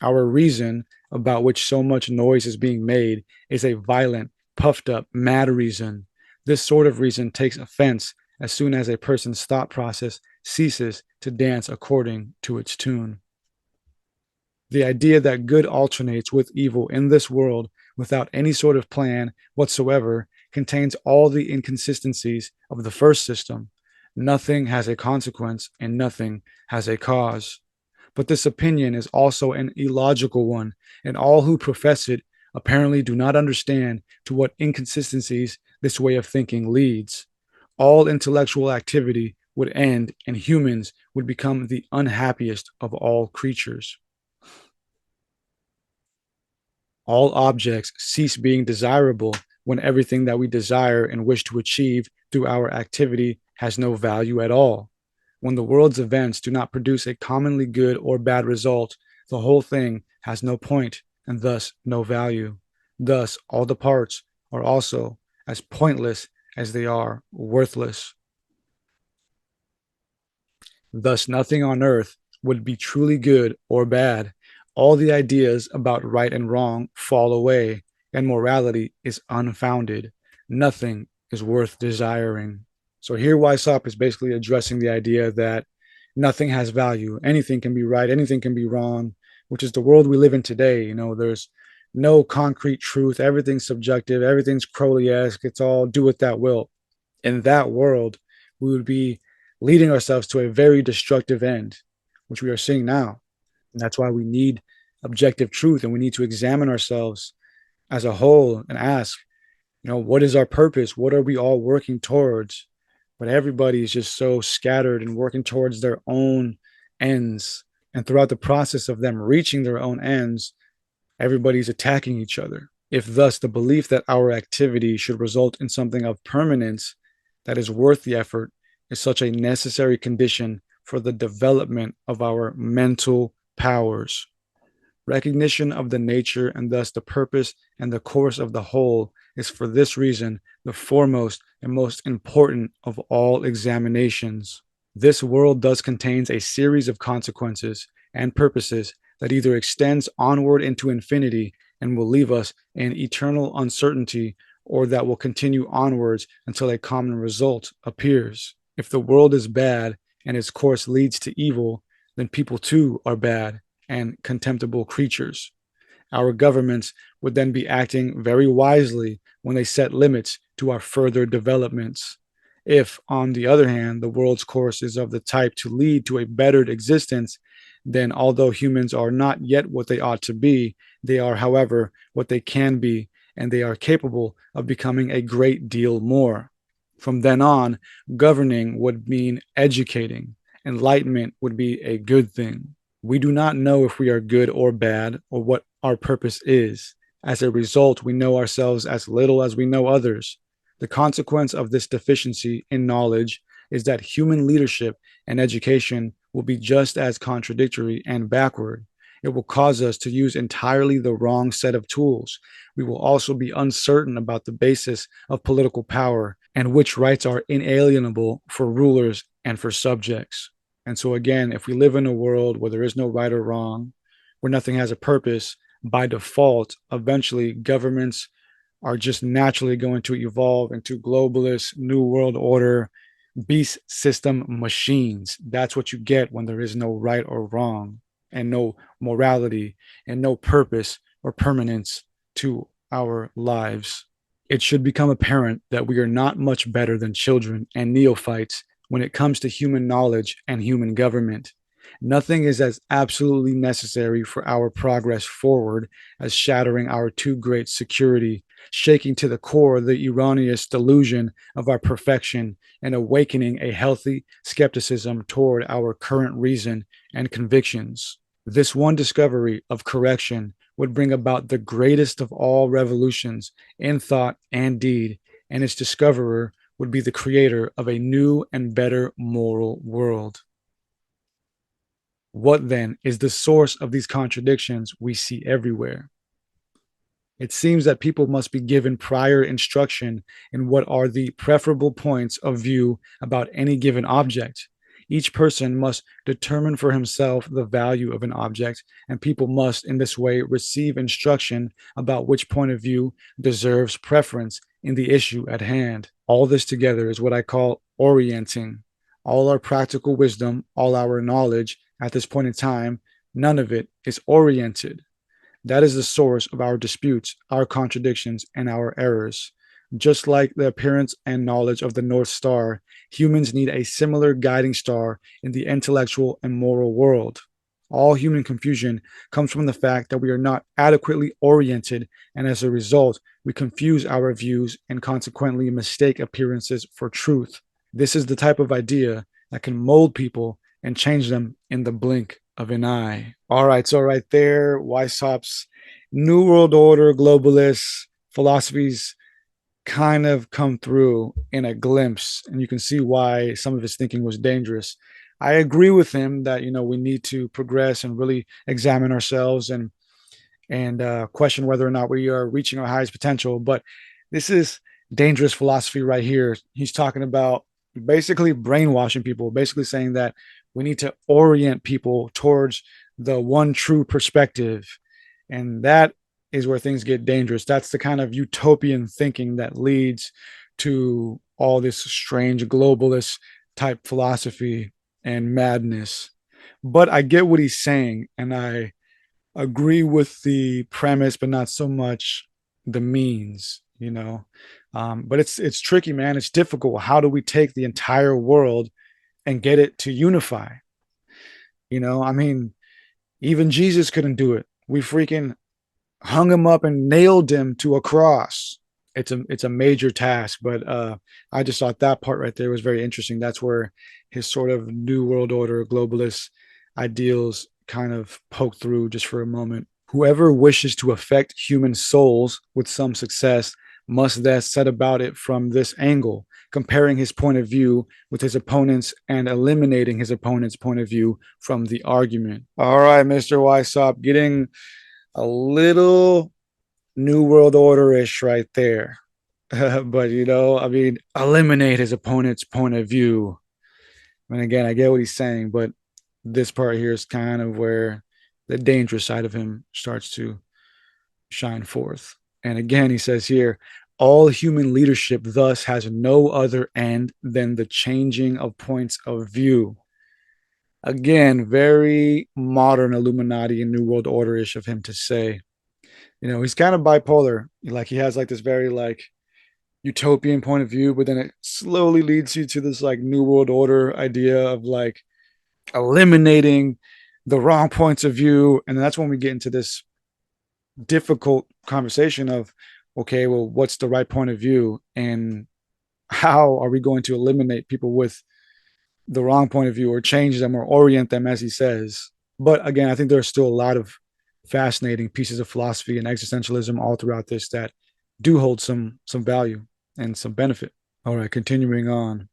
Our reason about which so much noise is being made is a violent, puffed up, mad reason. This sort of reason takes offense as soon as a person's thought process ceases to dance according to its tune. The idea that good alternates with evil in this world without any sort of plan whatsoever contains all the inconsistencies of the first system. Nothing has a consequence and nothing has a cause. But this opinion is also an illogical one, and all who profess it apparently do not understand to what inconsistencies this way of thinking leads. All intellectual activity would end, and humans would become the unhappiest of all creatures. All objects cease being desirable when everything that we desire and wish to achieve through our activity has no value at all. When the world's events do not produce a commonly good or bad result, the whole thing has no point and thus no value. Thus, all the parts are also as pointless as they are worthless. Thus, nothing on earth would be truly good or bad. All the ideas about right and wrong fall away, and morality is unfounded. Nothing is worth desiring. So, here Weishaupt is basically addressing the idea that nothing has value. Anything can be right, anything can be wrong, which is the world we live in today. There's no concrete truth, everything's subjective, everything's Crowley esque, it's all do what that will. In that world, we would be leading ourselves to a very destructive end, which we are seeing now. And that's why we need objective truth and we need to examine ourselves as a whole and ask, what is our purpose? What are we all working towards? But everybody is just so scattered and working towards their own ends. And throughout the process of them reaching their own ends, everybody's attacking each other. If thus the belief that our activity should result in something of permanence that is worth the effort is such a necessary condition for the development of our mental powers. Recognition of the nature and thus the purpose and the course of the whole is for this reason the foremost and most important of all examinations. This world thus contains a series of consequences and purposes that either extends onward into infinity and will leave us in eternal uncertainty, or that will continue onwards until a common result appears. If the world is bad and its course leads to evil, then people too are bad and contemptible creatures. Our governments would then be acting very wisely when they set limits to our further developments. If, on the other hand, the world's course is of the type to lead to a bettered existence, then although humans are not yet what they ought to be, they are, however, what they can be, and they are capable of becoming a great deal more. From then on, governing would mean educating. Enlightenment would be a good thing. We do not know if we are good or bad or what our purpose is. As a result, we know ourselves as little as we know others. The consequence of this deficiency in knowledge is that human leadership and education will be just as contradictory and backward. It will cause us to use entirely the wrong set of tools. We will also be uncertain about the basis of political power and which rights are inalienable for rulers and for subjects. And so, again, if we live in a world where there is no right or wrong, where nothing has a purpose, by default, eventually governments are just naturally going to evolve into globalist, new world order, beast system machines. That's what you get when there is no right or wrong and no morality and no purpose or permanence to our lives. It should become apparent that we are not much better than children and neophytes when it comes to human knowledge and human government. Nothing is as absolutely necessary for our progress forward as shattering our too great security, shaking to the core the erroneous delusion of our perfection, and awakening a healthy skepticism toward our current reason and convictions. This one discovery of correction would bring about the greatest of all revolutions in thought and deed, and its discoverer would be the creator of a new and better moral world. What then is the source of these contradictions we see everywhere? It seems that people must be given prior instruction in what are the preferable points of view about any given object. Each person must determine for himself the value of an object, and people must, in this way, receive instruction about which point of view deserves preference in the issue at hand. All this together is what I call orienting. All our practical wisdom, all our knowledge at this point in time, none of it is oriented. That is the source of our disputes, our contradictions, and our errors. Just like the appearance and knowledge of the North Star, humans need a similar guiding star in the intellectual and moral world. All human confusion comes from the fact that we are not adequately oriented, and as a result, we confuse our views and consequently mistake appearances for truth. This is the type of idea that can mold people and change them in the blink of an eye. All right, so right there, Weishaupt's New World Order, globalist philosophies kind of come through in a glimpse, and you can see why some of his thinking was dangerous. I agree with him that we need to progress and really examine ourselves and question whether or not we are reaching our highest potential. But this is dangerous philosophy right here. He's talking about basically brainwashing people, basically saying that we need to orient people towards the one true perspective. And that is where things get dangerous. That's the kind of utopian thinking that leads to all this strange globalist type philosophy and madness. But I get what he's saying, and I agree with the premise, but not so much the means. But it's tricky, man. It's difficult. How do we take the entire world and get it to unify? I mean, even Jesus couldn't do it. We freaking hung him up and nailed him to a cross. It's a major task, but I just thought that part right there was very interesting. That's where his sort of new world order globalist ideals kind of poke through just for a moment. Whoever wishes to affect human souls with some success must thus set about it from this angle, comparing his point of view with his opponent's and eliminating his opponent's point of view from the argument. All right, Mr. Weishaupt, getting a little New World Order-ish right there. But, I mean, eliminate his opponent's point of view. And again, I get what he's saying, but this part here is kind of where the dangerous side of him starts to shine forth. And again, he says here, all human leadership thus has no other end than the changing of points of view. Again, very modern Illuminati and New World Order-ish of him to say. He's kind of bipolar. Like he has like this very like utopian point of view, but then it slowly leads you to this like New World Order idea of like eliminating the wrong points of view. And that's when we get into this difficult conversation of, okay, well, what's the right point of view? And how are we going to eliminate people with the wrong point of view or change them or orient them, as he says? But again, I think there's still a lot of fascinating pieces of philosophy and existentialism all throughout this that do hold some value and some benefit. All right, continuing on.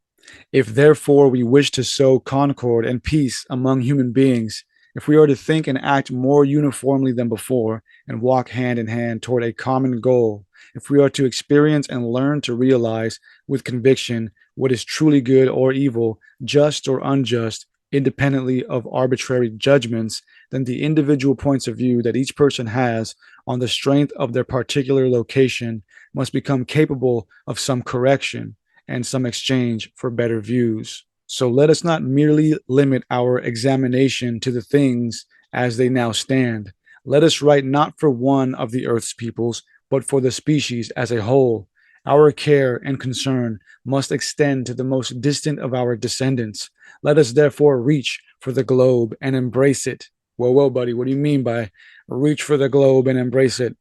If therefore we wish to sow concord and peace among human beings, if we are to think and act more uniformly than before and walk hand in hand toward a common goal, if we are to experience and learn to realize with conviction what is truly good or evil, just or unjust, independently of arbitrary judgments, then the individual points of view that each person has on the strength of their particular location must become capable of some correction and some exchange for better views. So let us not merely limit our examination to the things as they now stand. Let us write not for one of the earth's peoples, but for the species as a whole. Our care and concern must extend to the most distant of our descendants. Let us therefore reach for the globe and embrace it. Whoa, buddy, what do you mean by reach for the globe and embrace it?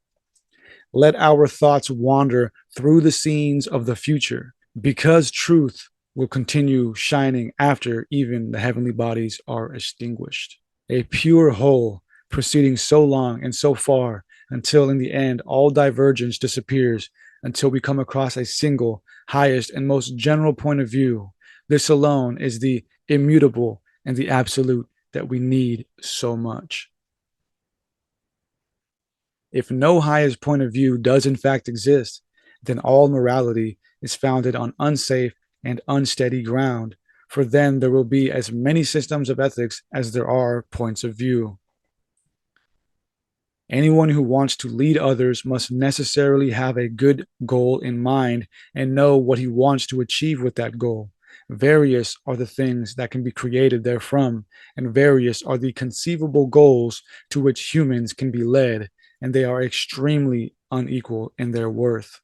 Let our thoughts wander through the scenes of the future, because truth will continue shining after even the heavenly bodies are extinguished. A pure whole proceeding so long and so far until in the end all divergence disappears, until we come across a single, highest, and most general point of view. This alone is the immutable and the absolute that we need so much. If no highest point of view does in fact exist, then all morality is founded on unsafe and unsteady ground, for then there will be as many systems of ethics as there are points of view. Anyone who wants to lead others must necessarily have a good goal in mind and know what he wants to achieve with that goal. Various are the things that can be created therefrom, and various are the conceivable goals to which humans can be led, and they are extremely unequal in their worth.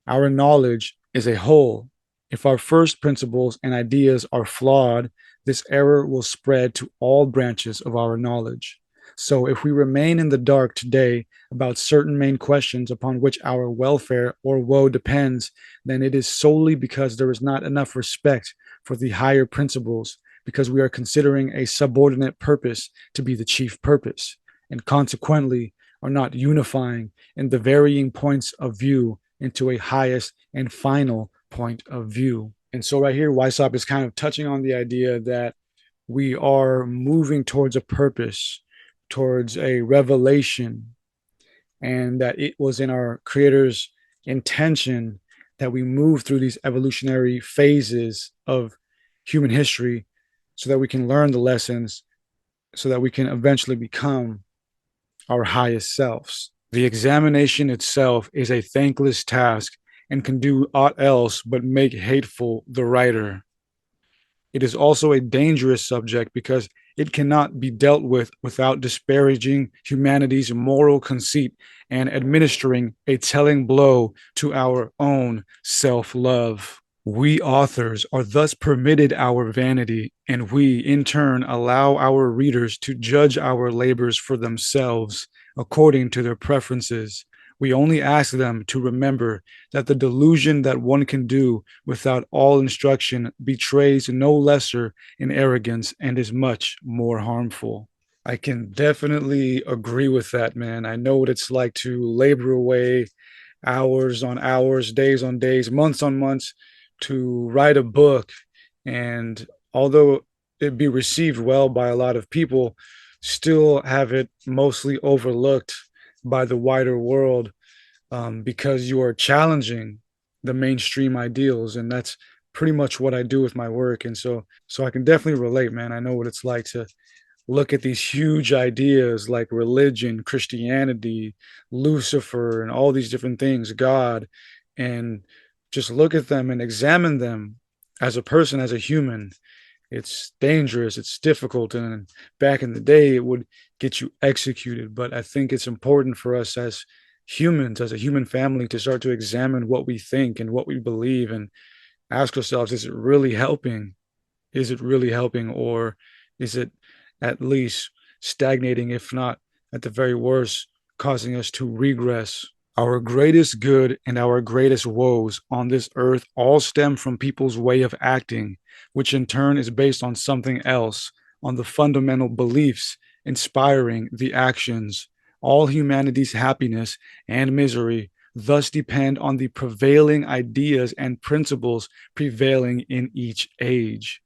Our knowledge is a whole. If our first principles and ideas are flawed, this error will spread to all branches of our knowledge. So, if we remain in the dark today about certain main questions upon which our welfare or woe depends, then it is solely because there is not enough respect for the higher principles, because we are considering a subordinate purpose to be the chief purpose, and consequently are not unifying in the varying points of view into a highest and final point of view. And so, right here, Weishaupt is kind of touching on the idea that we are moving towards a purpose, towards a revelation, and that it was in our Creator's intention that we move through these evolutionary phases of human history so that we can learn the lessons, so that we can eventually become our highest selves. The examination itself is a thankless task and can do aught else but make hateful the writer. It is also a dangerous subject because it cannot be dealt with without disparaging humanity's moral conceit and administering a telling blow to our own self love. We authors are thus permitted our vanity, and we, in turn, allow our readers to judge our labors for themselves according to their preferences. We only ask them to remember that the delusion that one can do without all instruction betrays no lesser in arrogance and is much more harmful. I can definitely agree with that, man. I know what it's like to labor away hours on hours, days on days, months on months to write a book. And although it be received well by a lot of people, still have it mostly overlooked by the wider world, because you are challenging the mainstream ideals. And that's pretty much what I do with my work. And so I can definitely relate, man. I know what it's like to look at these huge ideas like religion, Christianity, Lucifer, and all these different things, God, and just look at them and examine them as a person, as a human. It's dangerous, it's difficult, and back in the day, it would get you executed. But I think it's important for us as humans, as a human family, to start to examine what we think and what we believe and ask ourselves, is it really helping? Is it really helping, or is it at least stagnating, if not at the very worst, causing us to regress? Our greatest good and our greatest woes on this earth all stem from people's way of acting, which in turn is based on something else, on the fundamental beliefs inspiring the actions. All humanity's happiness and misery thus depend on the prevailing ideas and principles prevailing in each age.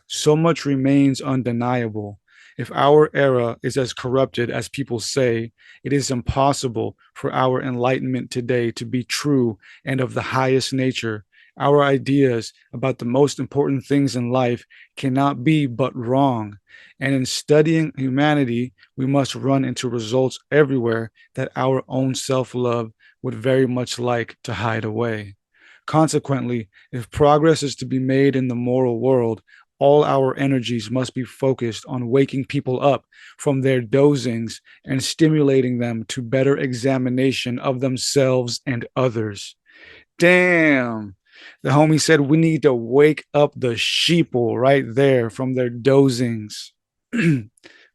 So much remains undeniable. If our era is as corrupted as people say, it is impossible for our enlightenment today to be true and of the highest nature. Our ideas about the most important things in life cannot be but wrong. And in studying humanity, we must run into results everywhere that our own self love would very much like to hide away. Consequently, if progress is to be made in the moral world, all our energies must be focused on waking people up from their dozings and stimulating them to better examination of themselves and others. Damn. The homie said we need to wake up the sheeple right there from their dozings.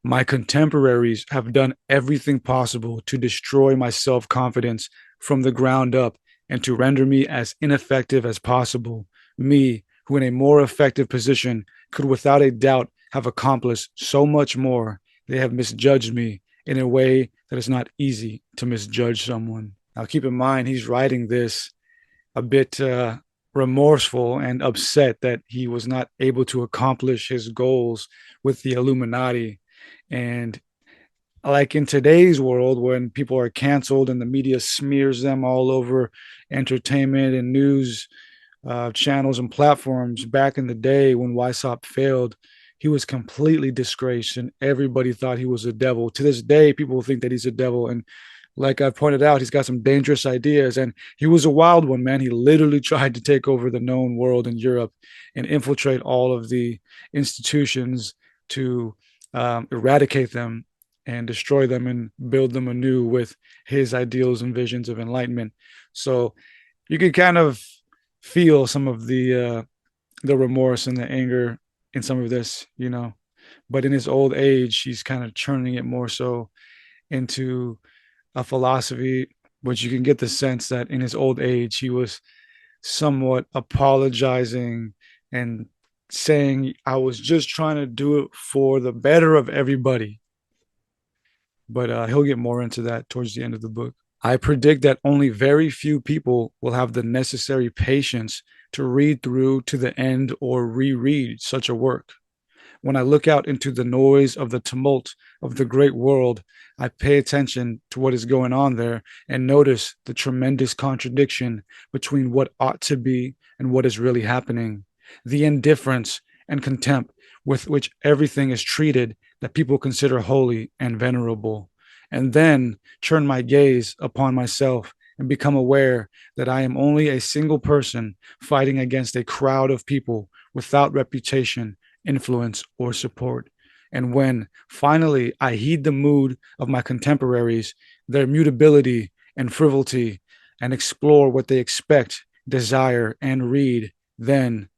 My contemporaries have done everything possible to destroy my self confidence from the ground up and to render me as ineffective as possible. Me, who in a more effective position could without a doubt have accomplished so much more, they have misjudged me in a way that is not easy to misjudge someone. Now, keep in mind, he's writing this a bit remorseful and upset that he was not able to accomplish his goals with the Illuminati. And like in today's world, when people are canceled and the media smears them all over entertainment and news channels and platforms back in the day when Weishaupt failed. He was completely disgraced, and everybody thought he was a devil. To this day, people think that he's a devil, and like I've pointed out, he's got some dangerous ideas, and he was a wild one, man. He literally tried to take over the known world in Europe and infiltrate all of the institutions to eradicate them and destroy them and build them anew with his ideals and visions of enlightenment. So you can kind of feel some of the remorse and the anger in some of this, you know. But in his old age, he's kind of churning it more so into a philosophy, which you can get the sense that in his old age he was somewhat apologizing and saying, I was just trying to do it for the better of everybody. But he'll get more into that towards the end of the book. I predict that only very few people will have the necessary patience to read through to the end or reread such a work. When I look out into the noise of the tumult of the great world, I pay attention to what is going on there and notice the tremendous contradiction between what ought to be and what is really happening, the indifference and contempt with which everything is treated that people consider holy and venerable, and then turn my gaze upon myself and become aware that I am only a single person fighting against a crowd of people without reputation, influence, or support. And when finally I heed the mood of my contemporaries, their mutability and frivolity, and explore what they expect, desire, and read, then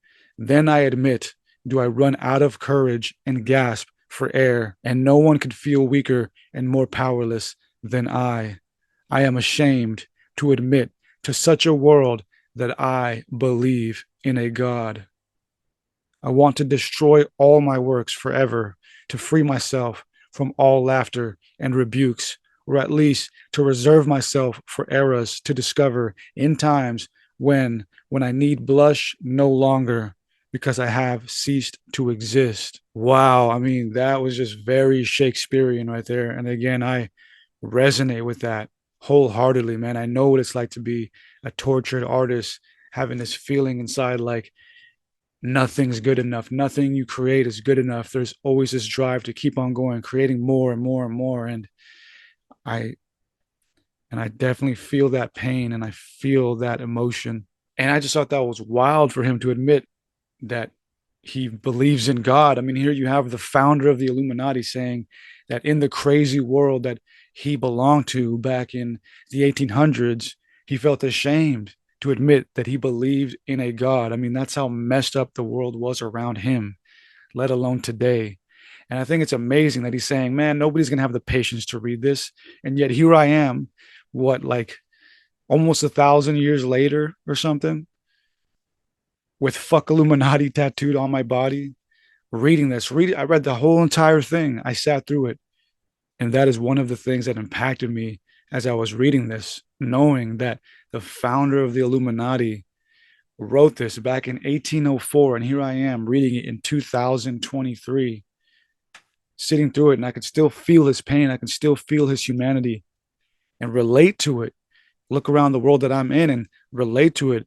I admit, do I run out of courage and gasp for air, and no one could feel weaker and more powerless than I. I am ashamed to admit to such a world that I believe in a God. I want to destroy all my works forever, to free myself from all laughter and rebukes, or at least to reserve myself for eras to discover in times when I need blush no longer because I have ceased to exist. Wow, I mean, that was just very Shakespearean right there. And again, I resonate with that wholeheartedly, man. I know what it's like to be a tortured artist, having this feeling inside like nothing's good enough. Nothing you create is good enough. There's always this drive to keep on going, creating more and more and more. I and I definitely feel that pain and I feel that emotion. And I just thought that was wild for him to admit that he believes in God. I mean, here you have the founder of the Illuminati saying that in the crazy world that he belonged to back in the 1800s, he felt ashamed to admit that he believed in a God. I mean, that's how messed up the world was around him, let alone today. And I think it's amazing that he's saying, man, nobody's going to have the patience to read this. And yet here I am, what, like almost 1,000 years later or something, with fuck Illuminati tattooed on my body, reading this. I read the whole entire thing. I sat through it. And that is one of the things that impacted me as I was reading this, knowing that the founder of the Illuminati wrote this back in 1804. And here I am reading it in 2023, sitting through it. And I could still feel his pain. I can still feel his humanity and relate to it. Look around the world that I'm in and relate to it.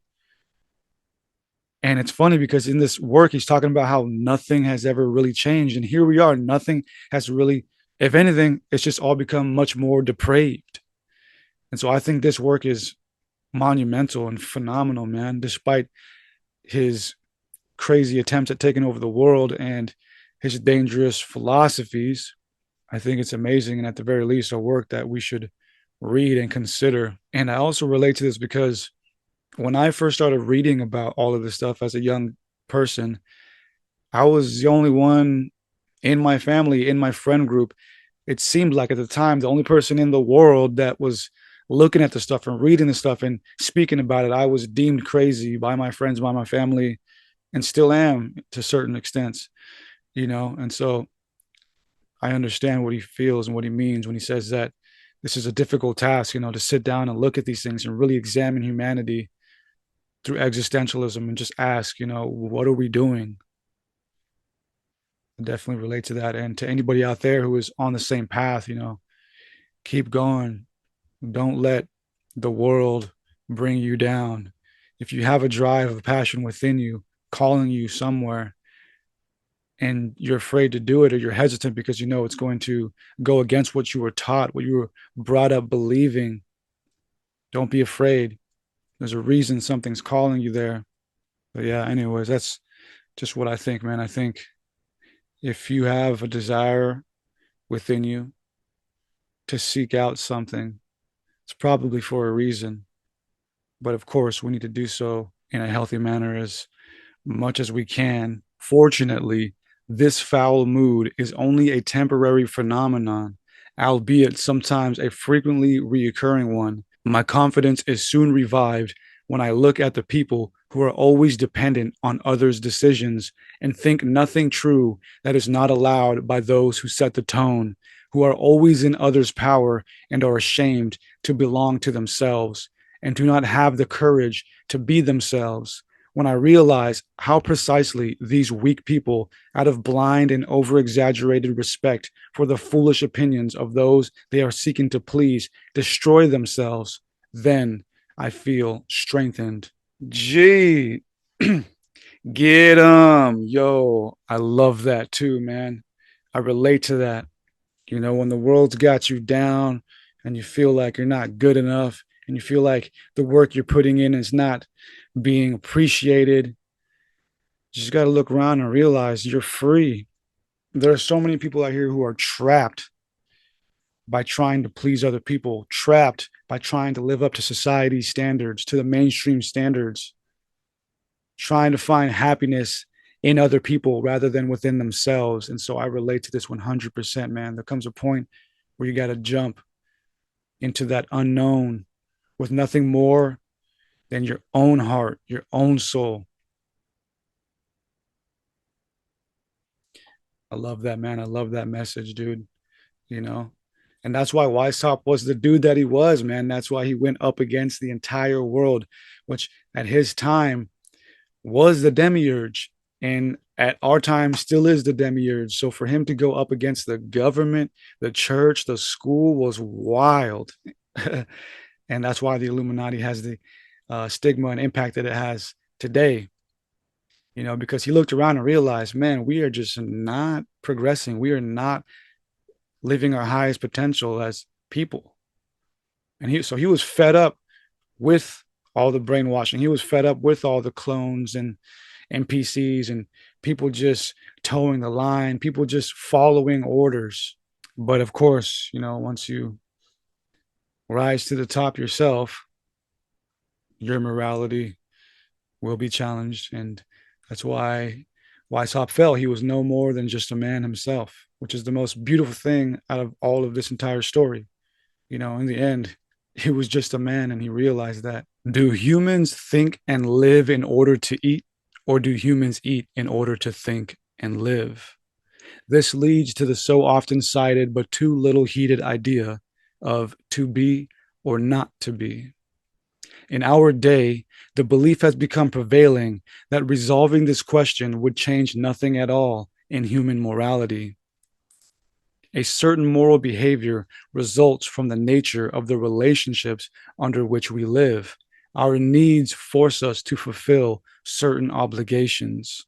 And it's funny because in this work, he's talking about how nothing has ever really changed. And here we are, nothing has really, if anything, it's just all become much more depraved. And so I think this work is monumental and phenomenal, man, despite his crazy attempts at taking over the world and his dangerous philosophies. I think it's amazing. And at the very least, a work that we should read and consider. And I also relate to this because when I first started reading about all of this stuff as a young person, I was the only one in my family, in my friend group. It seemed like at the time, the only person in the world that was looking at the stuff and reading the stuff and speaking about it. I was deemed crazy by my friends, by my family, and still am to certain extents, you know? And so I understand what he feels and what he means when he says that this is a difficult task, you know, to sit down and look at these things and really examine humanity through existentialism and just ask, you know, what are we doing? I definitely relate to that. And to anybody out there who is on the same path, you know, keep going. Don't let the world bring you down. If you have a drive, a passion within you, calling you somewhere, and you're afraid to do it, or you're hesitant because you know it's going to go against what you were taught, what you were brought up believing, don't be afraid. There's a reason something's calling you there. But yeah, anyways, that's just what I think, man. I think if you have a desire within you to seek out something, it's probably for a reason. But of course, we need to do so in a healthy manner as much as we can. Fortunately, this foul mood is only a temporary phenomenon, albeit sometimes a frequently reoccurring one. My confidence is soon revived when I look at the people who are always dependent on others' decisions and think nothing true that is not allowed by those who set the tone, who are always in others' power and are ashamed to belong to themselves and do not have the courage to be themselves. When I realize how precisely these weak people, out of blind and over exaggerated respect for the foolish opinions of those they are seeking to please, destroy themselves, then I feel strengthened. Gee, get 'em. Yo, I love that too, man. I relate to that. You know, when the world's got you down and you feel like you're not good enough and you feel like the work you're putting in is not being appreciated, you just got to look around and realize you're free. There are so many people out here who are trapped by trying to please other people, trapped by trying to live up to society's standards, to the mainstream standards, trying to find happiness in other people rather than within themselves. And so I relate to this 100%, man. There comes a point where you got to jump into that unknown with nothing more than your own heart, your own soul. I love that, man. I love that message, dude. You know, and that's why Weishaupt was the dude that he was, man. That's why he went up against the entire world, which at his time was the demiurge, and at our time still is the demiurge. So for him to go up against the government, the church, the school was wild. And that's why the Illuminati has the stigma and impact that it has today. You know, because he looked around and realized, man, we are just not progressing. We are not living our highest potential as people. And he was fed up with all the brainwashing. He was fed up with all the clones and NPCs and people just towing the line, people just following orders. But of course, you know, once you rise to the top yourself, your morality will be challenged. And that's why Weishaupt fell. He was no more than just a man himself, which is the most beautiful thing out of all of this entire story. You know, in the end, he was just a man and he realized that. Do humans think and live in order to eat, or do humans eat in order to think and live? This leads to the so often cited but too little heeded idea of to be or not to be. In our day, the belief has become prevailing that resolving this question would change nothing at all in human morality. A certain moral behavior results from the nature of the relationships under which we live. Our needs force us to fulfill certain obligations.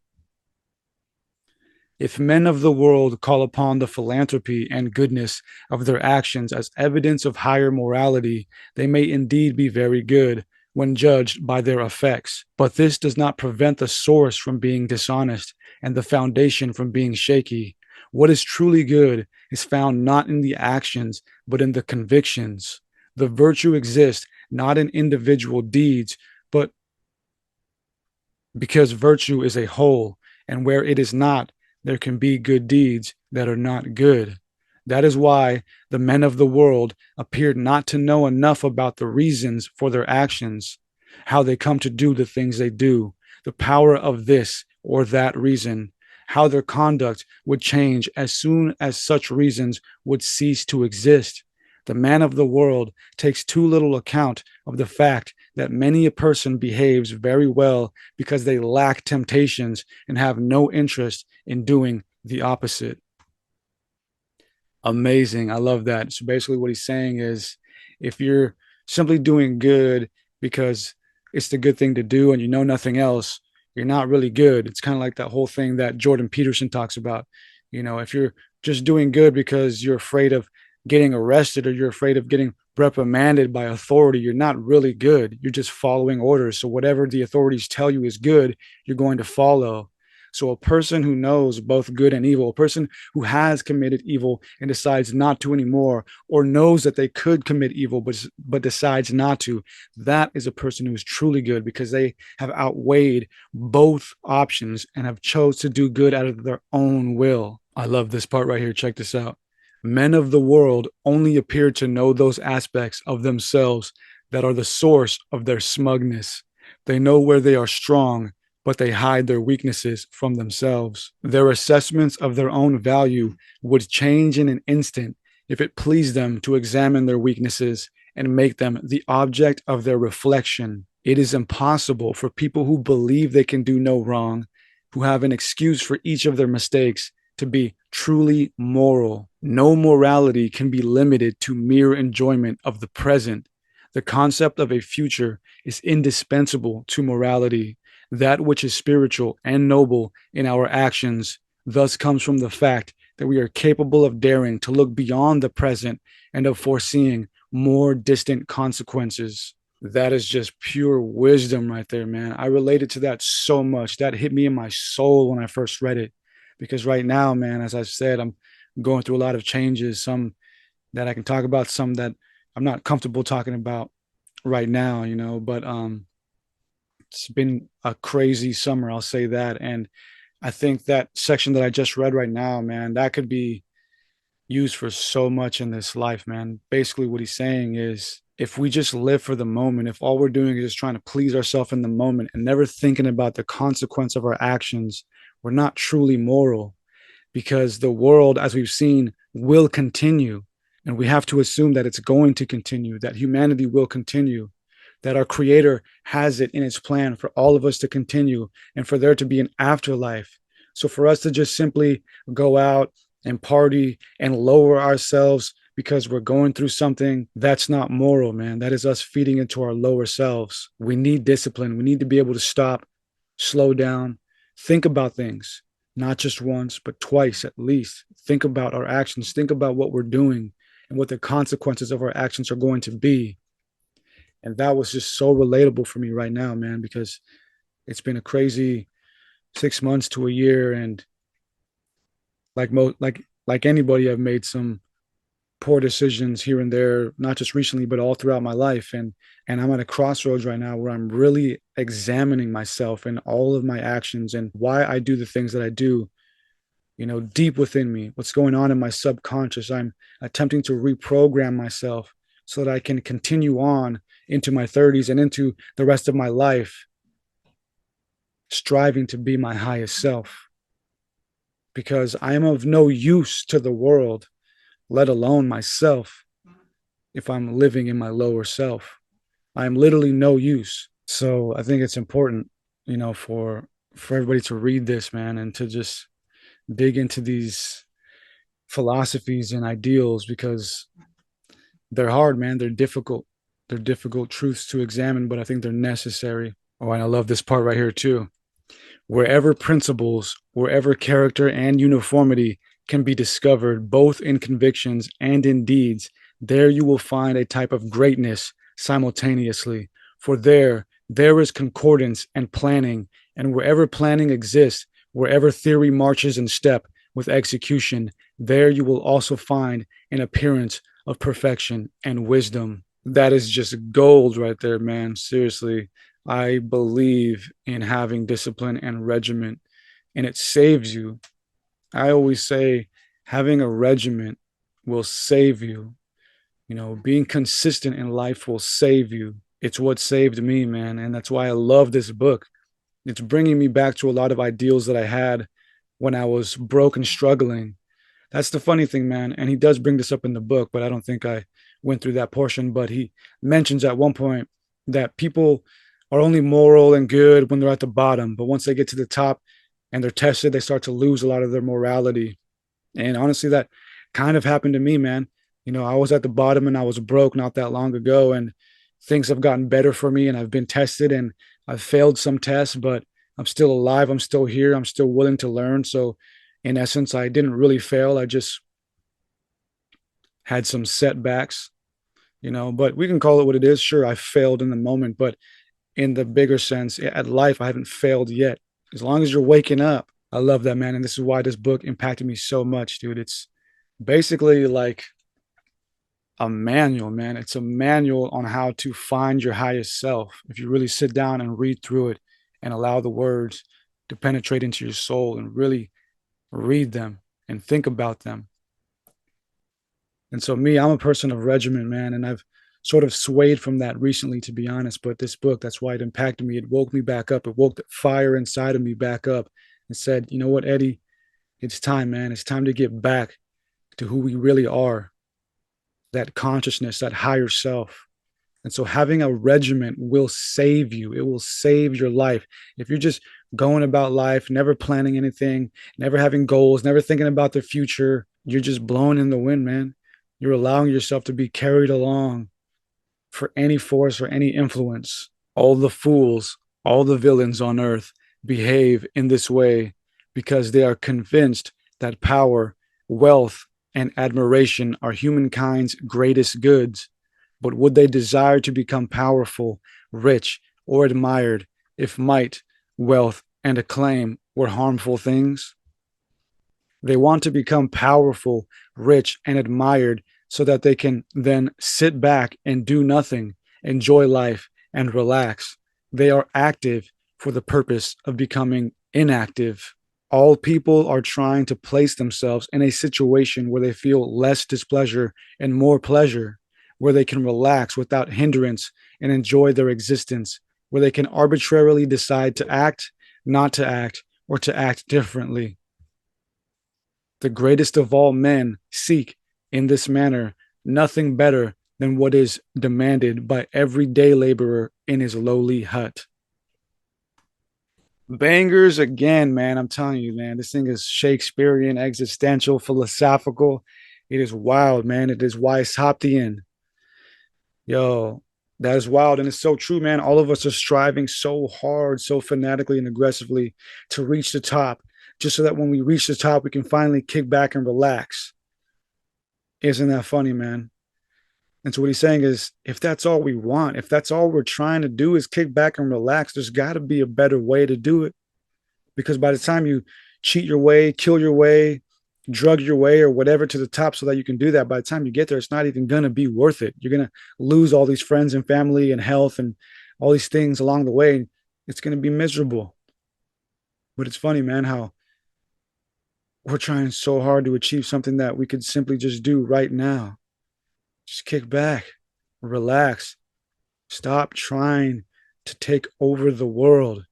If men of the world call upon the philanthropy and goodness of their actions as evidence of higher morality, they may indeed be very good when judged by their effects. But this does not prevent the source from being dishonest and the foundation from being shaky. What is truly good is found not in the actions, but in the convictions. The virtue exists not in individual deeds, but because virtue is a whole, and where it is not, there can be good deeds that are not good. That is why the men of the world appeared not to know enough about the reasons for their actions, how they come to do the things they do, the power of this or that reason, how their conduct would change as soon as such reasons would cease to exist. The man of the world takes too little account of the fact that many a person behaves very well because they lack temptations and have no interest in doing the opposite. Amazing. I love that. So basically, what he's saying is if you're simply doing good because it's the good thing to do and you know nothing else, you're not really good. It's kind of like that whole thing that Jordan Peterson talks about. If you're just doing good because you're afraid of getting arrested or you're afraid of getting reprimanded by authority, you're not really good. You're just following orders. So whatever the authorities tell you is good, you're going to follow. So a person who knows both good and evil, a person who has committed evil and decides not to anymore, or knows that they could commit evil but decides not to, that is a person who is truly good because they have outweighed both options and have chose to do good out of their own will. I love this part right here. Check this out. Men of the world only appear to know those aspects of themselves that are the source of their smugness. They know where they are strong, but they hide their weaknesses from themselves. Their assessments of their own value would change in an instant if it pleased them to examine their weaknesses and make them the object of their reflection. It is impossible for people who believe they can do no wrong, who have an excuse for each of their mistakes, to be truly moral. No morality can be limited to mere enjoyment of the present. The concept of a future is indispensable to morality. That which is spiritual and noble in our actions thus comes from the fact that we are capable of daring to look beyond the present and of foreseeing more distant consequences. That is just pure wisdom right there, man. I related to that so much. That hit me in my soul when I first read it. Because right now, man, as I said, I'm going through a lot of changes, some that I can talk about, some that I'm not comfortable talking about right now, but it's been a crazy summer, I'll say that. And I think that section that I just read right now, man, that could be used for so much in this life, man. Basically, what he's saying is if we just live for the moment, if all we're doing is just trying to please ourselves in the moment and never thinking about the consequence of our actions, we're not truly moral because the world, as we've seen, will continue. And we have to assume that it's going to continue, that humanity will continue, that our creator has it in his plan for all of us to continue and for there to be an afterlife. So for us to just simply go out and party and lower ourselves because we're going through something, that's not moral, man. That is us feeding into our lower selves. We need discipline. We need to be able to stop, slow down, think about things, not just once, but twice at least. Think about our actions, think about what we're doing and what the consequences of our actions are going to be. And that was just so relatable for me right now, man, because it's been a crazy 6 months to a year. And like anybody, I've made some poor decisions here and there, not just recently, but all throughout my life. And I'm at a crossroads right now where I'm really examining myself and all of my actions and why I do the things that I do, deep within me, what's going on in my subconscious. I'm attempting to reprogram myself so that I can continue on into my 30s and into the rest of my life, striving to be my highest self. Because I am of no use to the world, let alone myself, if I'm living in my lower self. I am literally no use. So I think it's important, for everybody to read this, man, and to just dig into these philosophies and ideals because they're hard, man. They're difficult. They're difficult truths to examine, but I think they're necessary. Oh, and I love this part right here too. Wherever principles, wherever character and uniformity can be discovered, both in convictions and in deeds, there you will find a type of greatness simultaneously. For there is concordance and planning, and wherever planning exists, wherever theory marches in step with execution, there you will also find an appearance of perfection and wisdom. That is just gold right there, man. Seriously. I believe in having discipline and regiment, and it saves you. I always say having a regiment will save you. Being consistent in life will save you. It's what saved me, man. And that's why I love this book. It's bringing me back to a lot of ideals that I had when I was broke and struggling. That's the funny thing, man. And he does bring this up in the book, but I don't think I went through that portion. But he mentions at one point that people are only moral and good when they're at the bottom. But once they get to the top and they're tested, they start to lose a lot of their morality. And honestly, that kind of happened to me, man. I was at the bottom and I was broke not that long ago. And things have gotten better for me and I've been tested and I've failed some tests, but I'm still alive. I'm still here. I'm still willing to learn. So, in essence, I didn't really fail. I just had some setbacks, but we can call it what it is. Sure, I failed in the moment, but in the bigger sense, at life, I haven't failed yet. As long as you're waking up, I love that, man. And this is why this book impacted me so much, dude. It's basically like a manual, man. It's a manual on how to find your highest self. If you really sit down and read through it and allow the words to penetrate into your soul and really read them and think about them. And so, me, I'm a person of regimen, man. And I've sort of swayed from that recently, to be honest. But this book, that's why it impacted me. It woke me back up. It woke the fire inside of me back up and said, you know what, Eddie, it's time, man. It's time to get back to who we really are, that consciousness, that higher self. And so having a regiment will save you. It will save your life. If you're just going about life, never planning anything, never having goals, never thinking about the future, you're just blowing in the wind, man. You're allowing yourself to be carried along for any force or any influence. All the fools, all the villains on earth behave in this way because they are convinced that power, wealth, and admiration are humankind's greatest goods. But would they desire to become powerful, rich, or admired if might, wealth, and acclaim were harmful things? They want to become powerful, rich, and admired so that they can then sit back and do nothing, enjoy life, and relax. They are active for the purpose of becoming inactive. All people are trying to place themselves in a situation where they feel less displeasure and more pleasure, where they can relax without hindrance and enjoy their existence, where they can arbitrarily decide to act, not to act, or to act differently. The greatest of all men seek, in this manner, nothing better than what is demanded by every day laborer in his lowly hut. Bangers again, man. I'm telling you, man. This thing is Shakespearean, existential, philosophical. It is wild, man. It is Weishauptian. Yo, that is wild. And it's so true, man. All of us are striving so hard, so fanatically and aggressively to reach the top, just so that when we reach the top, we can finally kick back and relax. Isn't that funny, man? And so what he's saying is, if that's all we want, if that's all we're trying to do is kick back and relax, there's got to be a better way to do it. Because by the time you cheat your way, kill your way, drug your way, or whatever to the top so that you can do that, by the time you get there, it's not even going to be worth it. You're going to lose all these friends and family and health and all these things along the way. It's going to be miserable. But it's funny, man, how we're trying so hard to achieve something that we could simply just do right now. Just kick back, relax, stop trying to take over the world.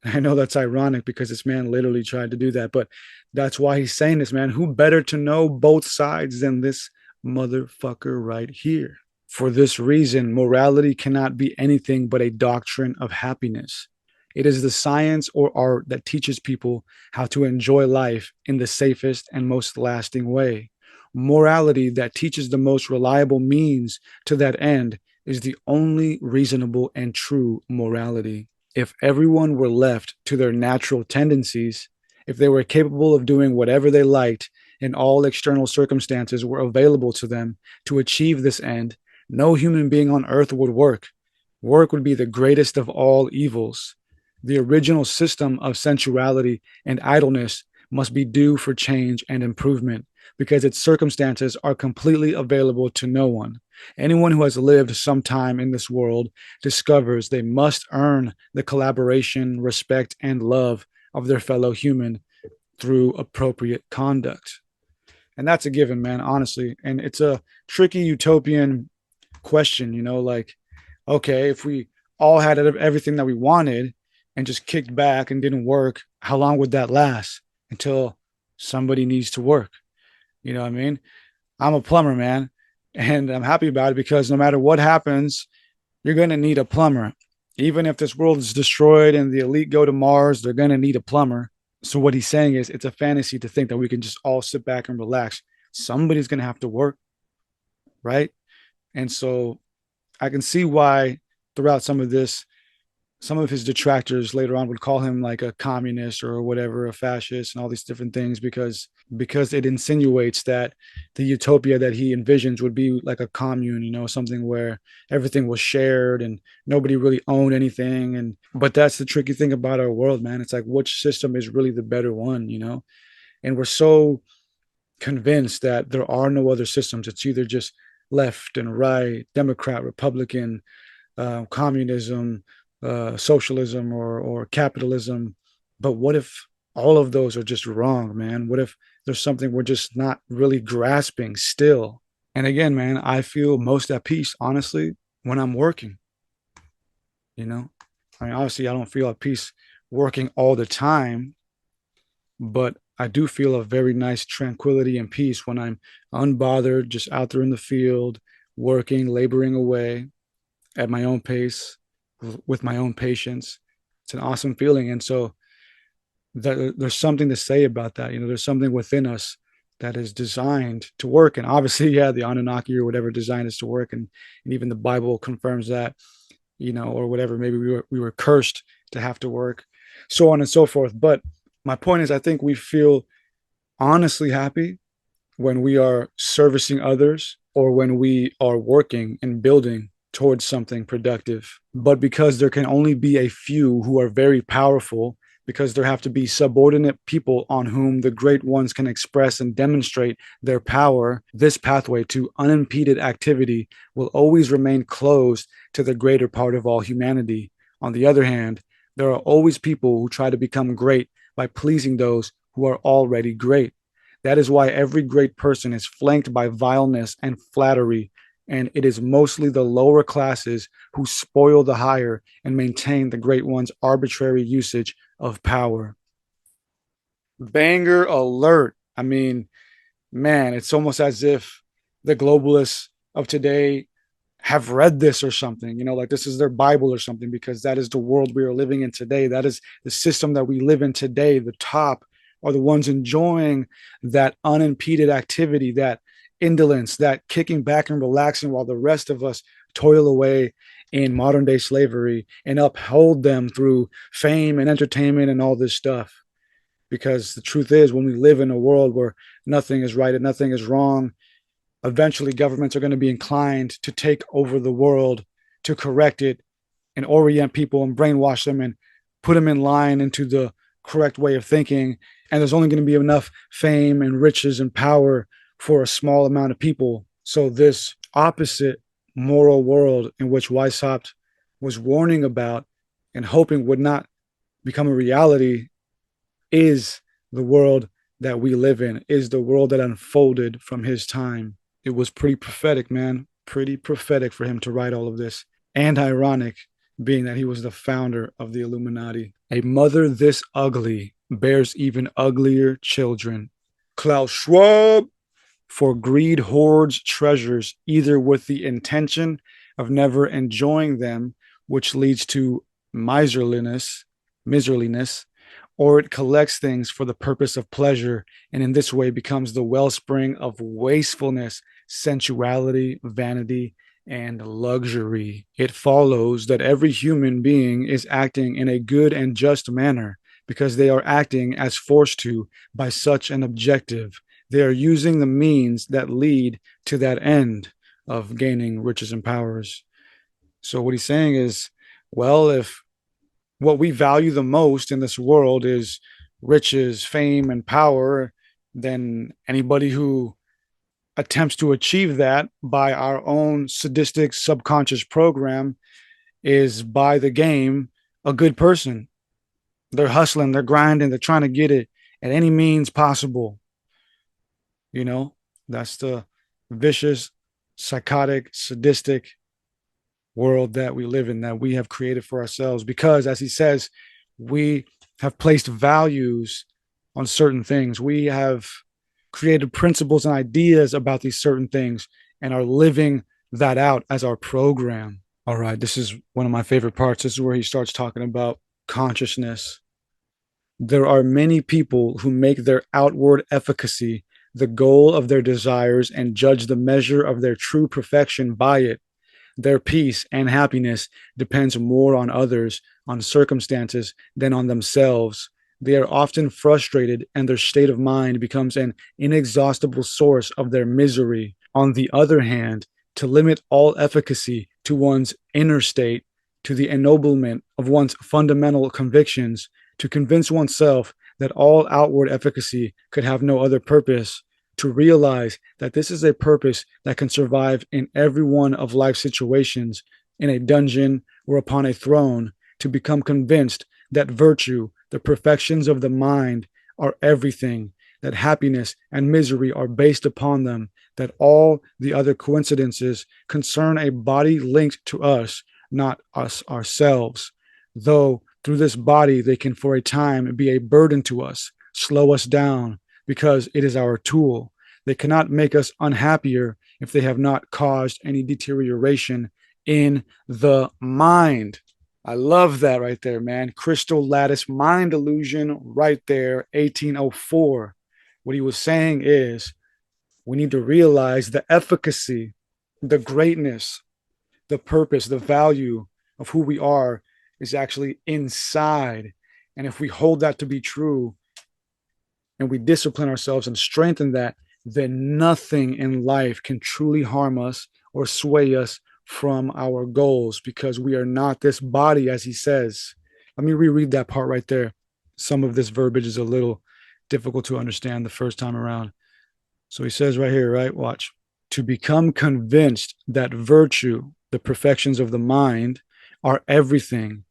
I know that's ironic because this man literally tried to do that, but that's why he's saying this, man. Who better to know both sides than this motherfucker right here? For this reason, morality cannot be anything but a doctrine of happiness. It is the science or art that teaches people how to enjoy life in the safest and most lasting way. Morality that teaches the most reliable means to that end is the only reasonable and true morality. If everyone were left to their natural tendencies, if they were capable of doing whatever they liked and all external circumstances were available to them to achieve this end, no human being on earth would work. Work would be the greatest of all evils. The original system of sensuality and idleness must be due for change and improvement because its circumstances are completely available to no one. Anyone who has lived some time in this world discovers they must earn the collaboration, respect, and love of their fellow human through appropriate conduct. And that's a given, man, honestly. And it's a tricky utopian question, like, okay, if we all had everything that we wanted and just kicked back and didn't work, how long would that last? Until somebody needs to work. You know what I mean? I'm a plumber, man, and I'm happy about it because no matter what happens, you're going to need a plumber. Even if this world is destroyed and the elite go to Mars, they're going to need a plumber. So what he's saying is it's a fantasy to think that we can just all sit back and relax. Somebody's going to have to work, right? And so I can see why throughout some of his detractors later on would call him like a communist or whatever, a fascist, and all these different things because it insinuates that the utopia that he envisions would be like a commune, something where everything was shared and nobody really owned anything. And but that's the tricky thing about our world, man. It's like which system is really the better one. And we're so convinced that there are no other systems. It's either just left and right, Democrat, Republican, communism, socialism, or capitalism. But what if all of those are just wrong, man? What if there's something we're just not really grasping still? And again, man, I feel most at peace, honestly, when I'm working, you know? I mean, obviously, I don't feel at peace working all the time, but I do feel a very nice tranquility and peace when I'm unbothered, just out there in the field, working, laboring away at my own pace, with my own patience. It's an awesome feeling. And so there's something to say about that. There's something within us that is designed to work. And obviously, yeah, the Anunnaki or whatever designed us to work. And even the Bible confirms that, or whatever. Maybe we were cursed to have to work, so on and so forth. But my point is, I think we feel honestly happy when we are servicing others or when we are working and building towards something productive. But because there can only be a few who are very powerful, because there have to be subordinate people on whom the great ones can express and demonstrate their power, this pathway to unimpeded activity will always remain closed to the greater part of all humanity. On the other hand, there are always people who try to become great by pleasing those who are already great. That is why every great person is flanked by vileness and flattery, and it is mostly the lower classes who spoil the higher and maintain the great one's arbitrary usage of power. Banger alert. I mean, man, it's almost as if the globalists of today have read this or something, like this is their Bible or something, because that is the world we are living in today. That is the system that we live in today. The top are the ones enjoying that unimpeded activity, that indolence, that kicking back and relaxing, while the rest of us toil away in modern day slavery and uphold them through fame and entertainment and all this stuff. Because the truth is, when we live in a world where nothing is right and nothing is wrong, eventually governments are going to be inclined to take over the world, to correct it and orient people and brainwash them and put them in line into the correct way of thinking. And there's only going to be enough fame and riches and power for a small amount of people. So this opposite moral world in which Weishaupt was warning about and hoping would not become a reality is the world that we live in, is the world that unfolded from his time. It was pretty prophetic, man. Pretty prophetic for him to write all of this. And ironic, being that he was the founder of the Illuminati. A mother this ugly bears even uglier children. Klaus Schwab. For greed hoards treasures, either with the intention of never enjoying them, which leads to miserliness, or it collects things for the purpose of pleasure, and in this way becomes the wellspring of wastefulness, sensuality, vanity, and luxury. It follows that every human being is acting in a good and just manner because they are acting as forced to by such an objective. They are using the means that lead to that end of gaining riches and powers. So what he's saying is, well, if what we value the most in this world is riches, fame, and power, then anybody who attempts to achieve that by our own sadistic subconscious program is by the game a good person. They're hustling, they're grinding, they're trying to get it at any means possible. You know, that's the vicious, psychotic, sadistic world that we live in, that we have created for ourselves. Because, as he says, we have placed values on certain things. We have created principles and ideas about these certain things and are living that out as our program. All right, this is one of my favorite parts. This is where he starts talking about consciousness. There are many people who make their outward efficacy the goal of their desires and judge the measure of their true perfection by it. Their peace and happiness depends more on others, on circumstances, than on themselves. They are often frustrated, and their state of mind becomes an inexhaustible source of their misery. On the other hand, to limit all efficacy to one's inner state, to the ennoblement of one's fundamental convictions, to convince oneself that all outward efficacy could have no other purpose, to realize that this is a purpose that can survive in every one of life's situations, in a dungeon or upon a throne, to become convinced that virtue, the perfections of the mind, are everything, that happiness and misery are based upon them, that all the other coincidences concern a body linked to us, not us ourselves, though through this body they can for a time be a burden to us, slow us down, because it is our tool. They cannot make us unhappier if they have not caused any deterioration in the mind. I love that right there, man. Crystal lattice mind illusion right there, 1804. What he was saying is we need to realize the efficacy, the greatness, the purpose, the value of who we are is actually inside. And if we hold that to be true and we discipline ourselves and strengthen that, then nothing in life can truly harm us or sway us from our goals, because we are not this body, as he says. Let me reread that part right there. Some of this verbiage is a little difficult to understand the first time around. So he says right here, right? Watch. To become convinced that virtue, the perfections of the mind, are everything,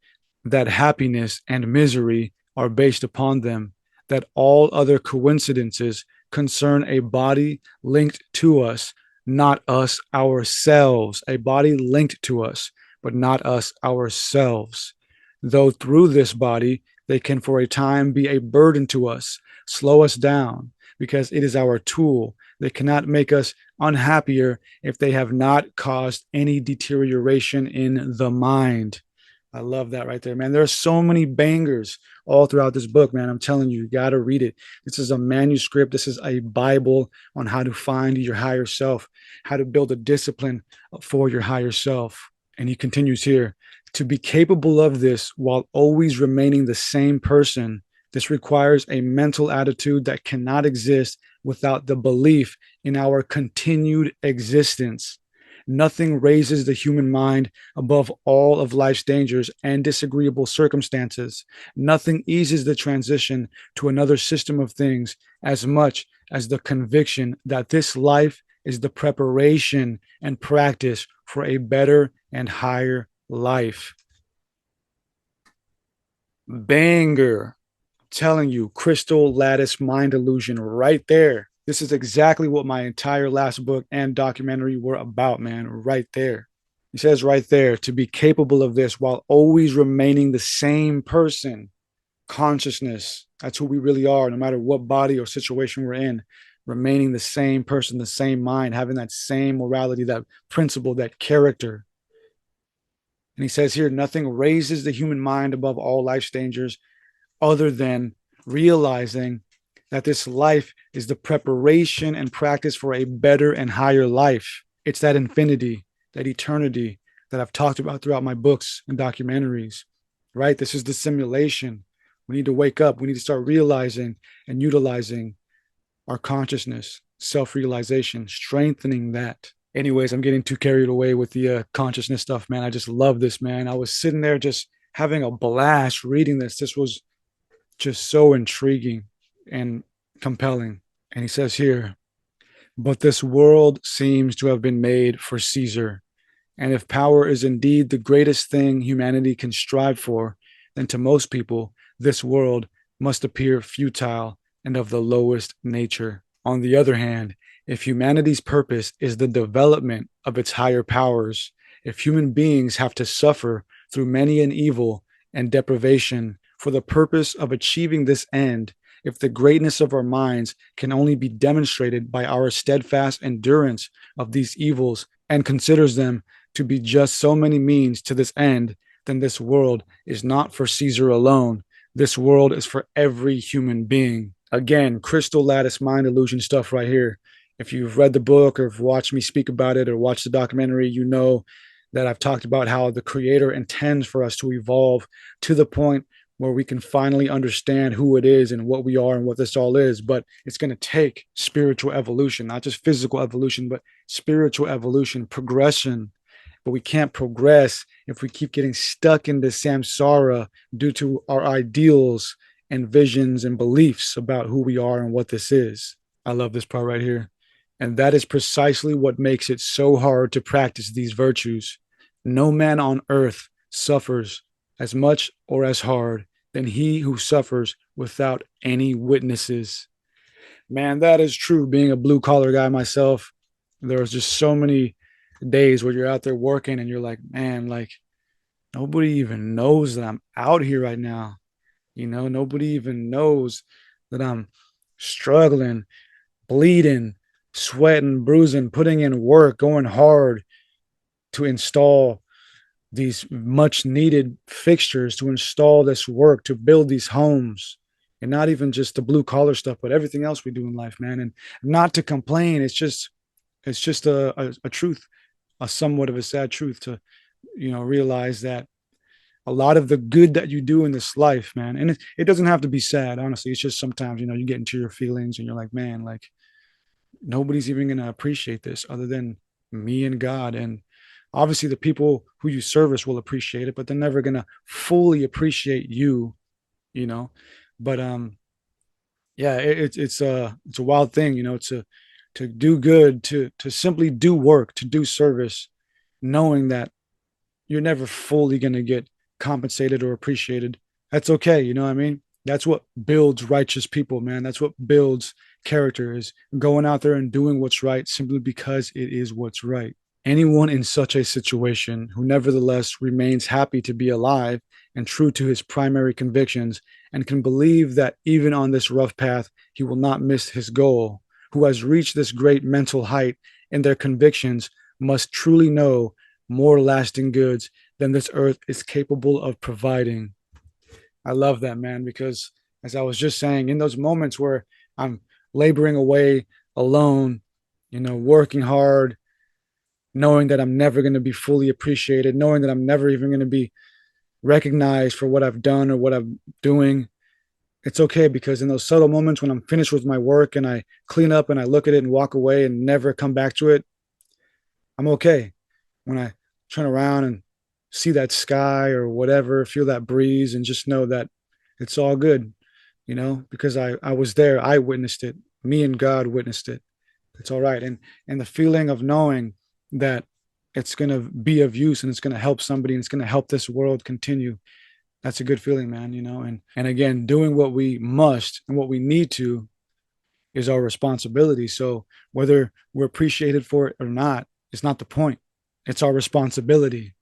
that happiness and misery are based upon them, that all other coincidences concern a body linked to us, not us ourselves, a body linked to us, but not us ourselves. Though through this body, they can for a time be a burden to us, slow us down, because it is our tool. They cannot make us unhappier if they have not caused any deterioration in the mind. I love that right there, man. There are so many bangers all throughout this book, man. I'm telling you, you got to read it. This is a manuscript. This is a Bible on how to find your higher self, how to build a discipline for your higher self. And he continues here, to be capable of this while always remaining the same person. This requires a mental attitude that cannot exist without the belief in our continued existence. Nothing raises the human mind above all of life's dangers and disagreeable circumstances. Nothing eases the transition to another system of things as much as the conviction that this life is the preparation and practice for a better and higher life. Banger. Telling you, crystal lattice mind illusion right there. This is exactly what my entire last book and documentary were about, man, right there. He says right there, to be capable of this while always remaining the same person. Consciousness, that's who we really are, no matter what body or situation we're in. Remaining the same person, the same mind, having that same morality, that principle, that character. And he says here, nothing raises the human mind above all life's dangers other than realizing that this life is the preparation and practice for a better and higher life. It's that infinity, that eternity that I've talked about throughout my books and documentaries, right? This is the simulation. We need to wake up. We need to start realizing and utilizing our consciousness, self-realization, strengthening that. Anyways, I'm getting too carried away with the consciousness stuff, man. I just love this, man. I was sitting there just having a blast reading this. This was just so intriguing and compelling. And he says here, but this world seems to have been made for Caesar. And if power is indeed the greatest thing humanity can strive for, then to most people, this world must appear futile and of the lowest nature. On the other hand, if humanity's purpose is the development of its higher powers, if human beings have to suffer through many an evil and deprivation for the purpose of achieving this end, if the greatness of our minds can only be demonstrated by our steadfast endurance of these evils and considers them to be just so many means to this end, then this world is not for Caesar alone. This world is for every human being. Again, crystal lattice mind illusion stuff right here. If you've read the book or watched me speak about it or watched the documentary, you know that I've talked about how the creator intends for us to evolve to the point where we can finally understand who it is and what we are and what this all is. But it's going to take spiritual evolution, not just physical evolution, but spiritual evolution, progression. But we can't progress if we keep getting stuck in this samsara due to our ideals and visions and beliefs about who we are and what this is. I love this part right here. And that is precisely what makes it so hard to practice these virtues. No man on earth suffers as much or as hard than he who suffers without any witnesses. Man, that is true. Being a blue collar guy myself, there's just so many days where you're out there working and you're like, man, like nobody even knows that I'm out here right now. Nobody even knows that I'm struggling, bleeding, sweating, bruising, putting in work, going hard to install these much needed fixtures, to install this work, to build these homes. And not even just the blue collar stuff, but everything else we do in life, man. And not to complain, it's just a truth, a somewhat of a sad truth to realize that a lot of the good that you do in this life, man, and it doesn't have to be sad, honestly. It's just sometimes you get into your feelings and you're like, man, like nobody's even going to appreciate this other than me and God. And obviously the people who you service will appreciate it, but they're never going to fully appreciate you, you know. But yeah, it's a wild thing, to do good, to simply do work, to do service, knowing that you're never fully going to get compensated or appreciated. That's okay. You know what I mean? That's what builds righteous people, man. That's what builds character, is going out there and doing what's right simply because it is what's right. Anyone in such a situation who nevertheless remains happy to be alive and true to his primary convictions and can believe that even on this rough path, he will not miss his goal, who has reached this great mental height in their convictions, must truly know more lasting goods than this earth is capable of providing. I love that, man, because as I was just saying, in those moments where I'm laboring away alone, working hard, knowing that I'm never going to be fully appreciated, knowing that I'm never even going to be recognized for what I've done or what I'm doing, it's okay, because in those subtle moments when I'm finished with my work and I clean up and I look at it and walk away and never come back to it, I'm okay. When I turn around and see that sky or whatever, feel that breeze, and just know that it's all good, because I was there, I witnessed it, me and God witnessed it. It's all right. And the feeling of knowing that it's going to be of use and it's going to help somebody and it's going to help this world continue. That's a good feeling, man, and again, doing what we must and what we need to is our responsibility. So whether we're appreciated for it or not, it's not the point. It's our responsibility.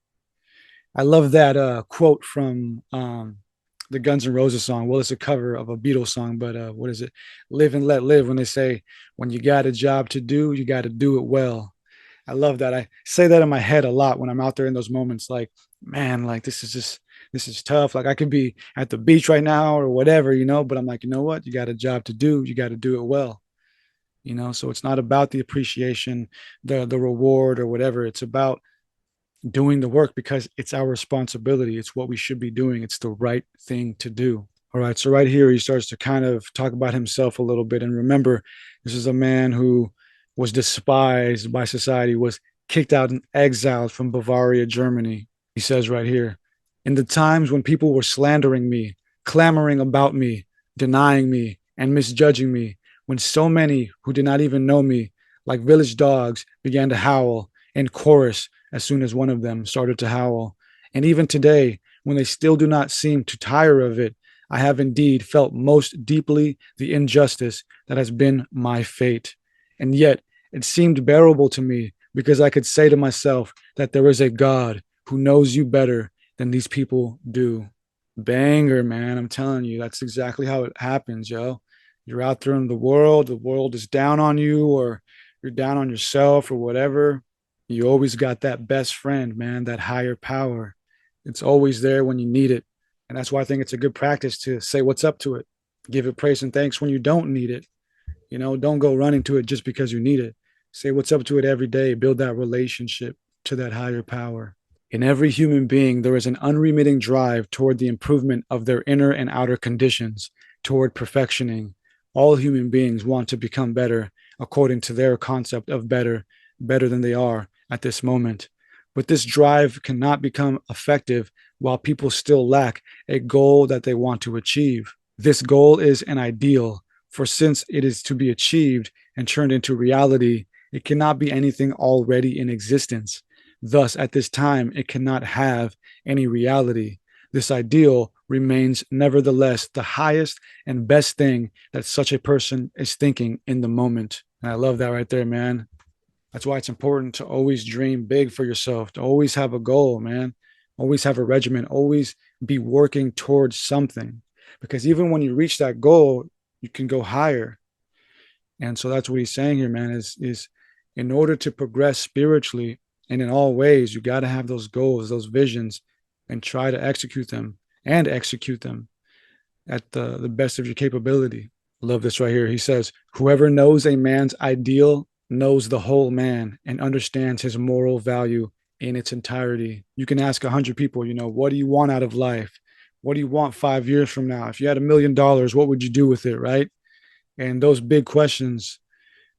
I love that quote from the Guns N' Roses song. Well, it's a cover of a Beatles song, but what is it? Live and let live. When they say, when you got a job to do, you got to do it well. I love that. I say that in my head a lot when I'm out there in those moments. Like, man, like this is tough. Like I could be at the beach right now or whatever, but I'm like, you know what? You got a job to do. You got to do it well. So it's not about the appreciation, the reward or whatever. It's about doing the work because it's our responsibility. It's what we should be doing. It's the right thing to do. All right. So right here, he starts to kind of talk about himself a little bit. And remember, this is a man who was despised by society, was kicked out and exiled from Bavaria, Germany. He says right here, in the times when people were slandering me, clamoring about me, denying me, and misjudging me, when so many who did not even know me, like village dogs, began to howl in chorus as soon as one of them started to howl. And even today, when they still do not seem to tire of it, I have indeed felt most deeply the injustice that has been my fate. And yet it seemed bearable to me because I could say to myself that there is a God who knows you better than these people do. Banger, man. I'm telling you, that's exactly how it happens, yo. You're out there in the world is down on you, or you're down on yourself or whatever. You always got that best friend, man, that higher power. It's always there when you need it. And that's why I think it's a good practice to say what's up to it. Give it praise and thanks when you don't need it. Don't go running to it just because you need it. Say what's up to it every day. Build that relationship to that higher power. In every human being, there is an unremitting drive toward the improvement of their inner and outer conditions, toward perfectioning. All human beings want to become better according to their concept of better, better than they are at this moment. But this drive cannot become effective while people still lack a goal that they want to achieve. This goal is an ideal, for since it is to be achieved and turned into reality, it cannot be anything already in existence. Thus, at this time, it cannot have any reality. This ideal remains nevertheless the highest and best thing that such a person is thinking in the moment. And I love that right there, man. That's why it's important to always dream big for yourself, to always have a goal, man. Always have a regimen, always be working towards something. Because even when you reach that goal, you can go higher. And so that's what he's saying here, man, is in order to progress spiritually and in all ways, you got to have those goals, those visions, and try to execute them at the best of your capability. Love this right here. He says, whoever knows a man's ideal knows the whole man and understands his moral value in its entirety. You can ask 100 people, what do you want out of life? What do you want 5 years from now? If you had $1 million, what would you do with it, right? And those big questions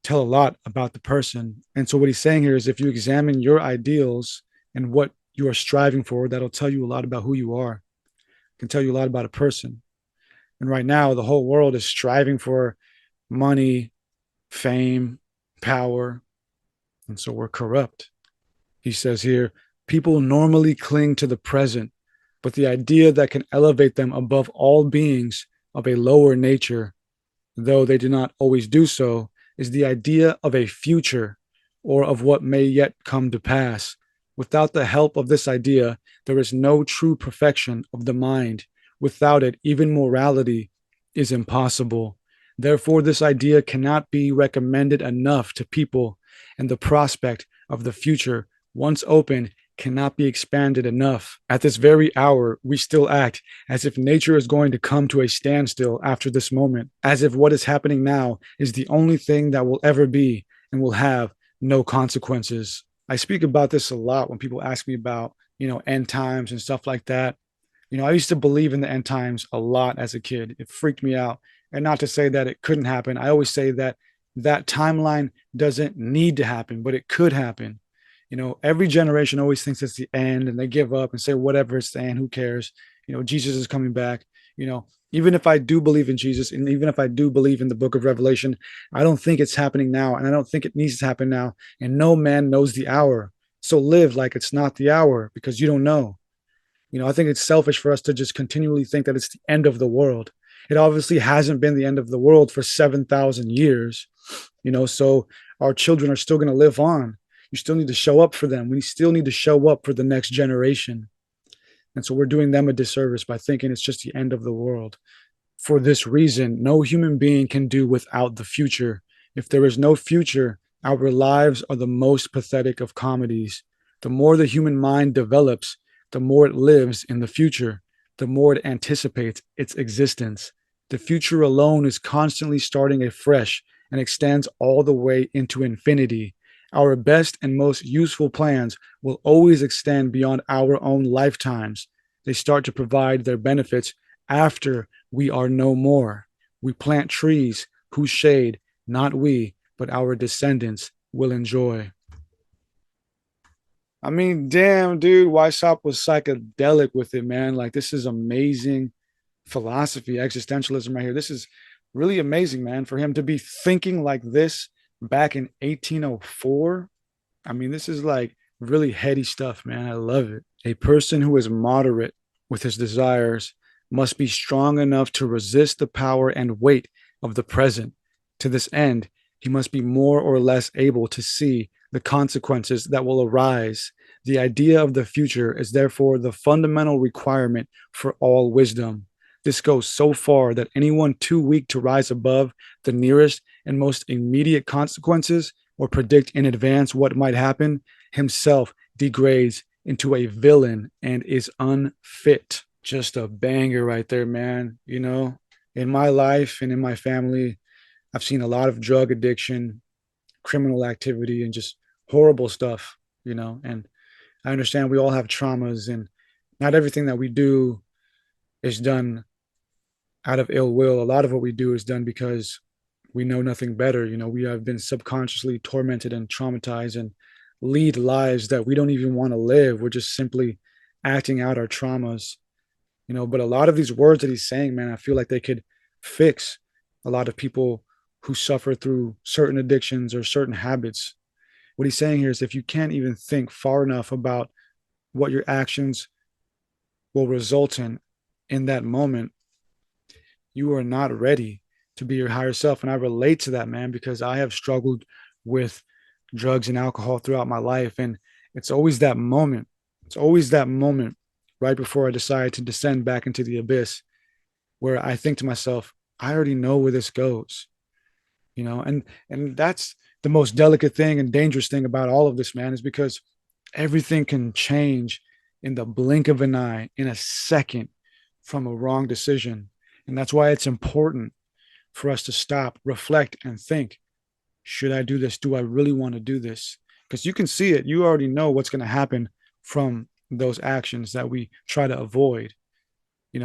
tell a lot about the person. And so what he's saying here is if you examine your ideals and what you are striving for, that'll tell you a lot about who you are. It can tell you a lot about a person. And right now, the whole world is striving for money, fame, power. And so we're corrupt. He says here, people normally cling to the present, but the idea that can elevate them above all beings of a lower nature, though they do not always do so, is the idea of a future or of what may yet come to pass. Without the help of this idea, there is no true perfection of the mind. Without it, even morality is impossible. Therefore, this idea cannot be recommended enough to people, and the prospect of the future, once open, cannot be expanded enough. At this very hour, we still act as if nature is going to come to a standstill after this moment, as if what is happening now is the only thing that will ever be and will have no consequences. I speak about this a lot when people ask me about, end times and stuff like that. I used to believe in the end times a lot as a kid. It freaked me out. And not to say that it couldn't happen. I always say that that timeline doesn't need to happen, but it could happen. Every generation always thinks it's the end and they give up and say, whatever, it's the end, who cares? Jesus is coming back. Even if I do believe in Jesus and even if I do believe in the book of Revelation, I don't think it's happening now. And I don't think it needs to happen now. And no man knows the hour. So live like it's not the hour because you don't know. I think it's selfish for us to just continually think that it's the end of the world. It obviously hasn't been the end of the world for 7,000 years, so our children are still going to live on. You still need to show up for them. We still need to show up for the next generation. And so we're doing them a disservice by thinking it's just the end of the world. For this reason, no human being can do without the future. If there is no future, our lives are the most pathetic of comedies. The more the human mind develops, the more it lives in the future, the more it anticipates its existence. The future alone is constantly starting afresh and extends all the way into infinity. Our best and most useful plans will always extend beyond our own lifetimes. They start to provide their benefits after we are no more. We plant trees whose shade, not we, but our descendants will enjoy. I mean, damn, dude, Weishaupt was psychedelic with it, man. Like, this is amazing philosophy, existentialism right here. This is really amazing, man, for him to be thinking like this back in 1804. I mean, this is like really heady stuff, man. I love it. A person who is moderate with his desires must be strong enough to resist the power and weight of the present. To this end, he must be more or less able to see the consequences that will arise. The idea of the future is therefore the fundamental requirement for all wisdom. This goes so far that anyone too weak to rise above the nearest and most immediate consequences or predict in advance what might happen himself degrades into a villain and is unfit. Just a banger right there, man. In my life and in my family, I've seen a lot of drug addiction, criminal activity, and just horrible stuff, and I understand we all have traumas, and not everything that we do is done out of ill will. A lot of what we do is done because we know nothing better. We have been subconsciously tormented and traumatized and lead lives that we don't even want to live. We're just simply acting out our traumas. But a lot of these words that he's saying, man, I feel like they could fix a lot of people who suffer through certain addictions or certain habits. What he's saying here is if you can't even think far enough about what your actions will result in that moment, you are not ready to be your higher self. And I relate to that, man, because I have struggled with drugs and alcohol throughout my life. And it's always that moment. It's always that moment right before I decide to descend back into the abyss where I think to myself, I already know where this goes, and that's the most delicate thing and dangerous thing about all of this, man, is because everything can change in the blink of an eye, in a second, from a wrong decision. And that's why it's important for us to stop, reflect, and think, should I do this? Do I really want to do this? Because you can see it. You already know what's going to happen from those actions that we try to avoid.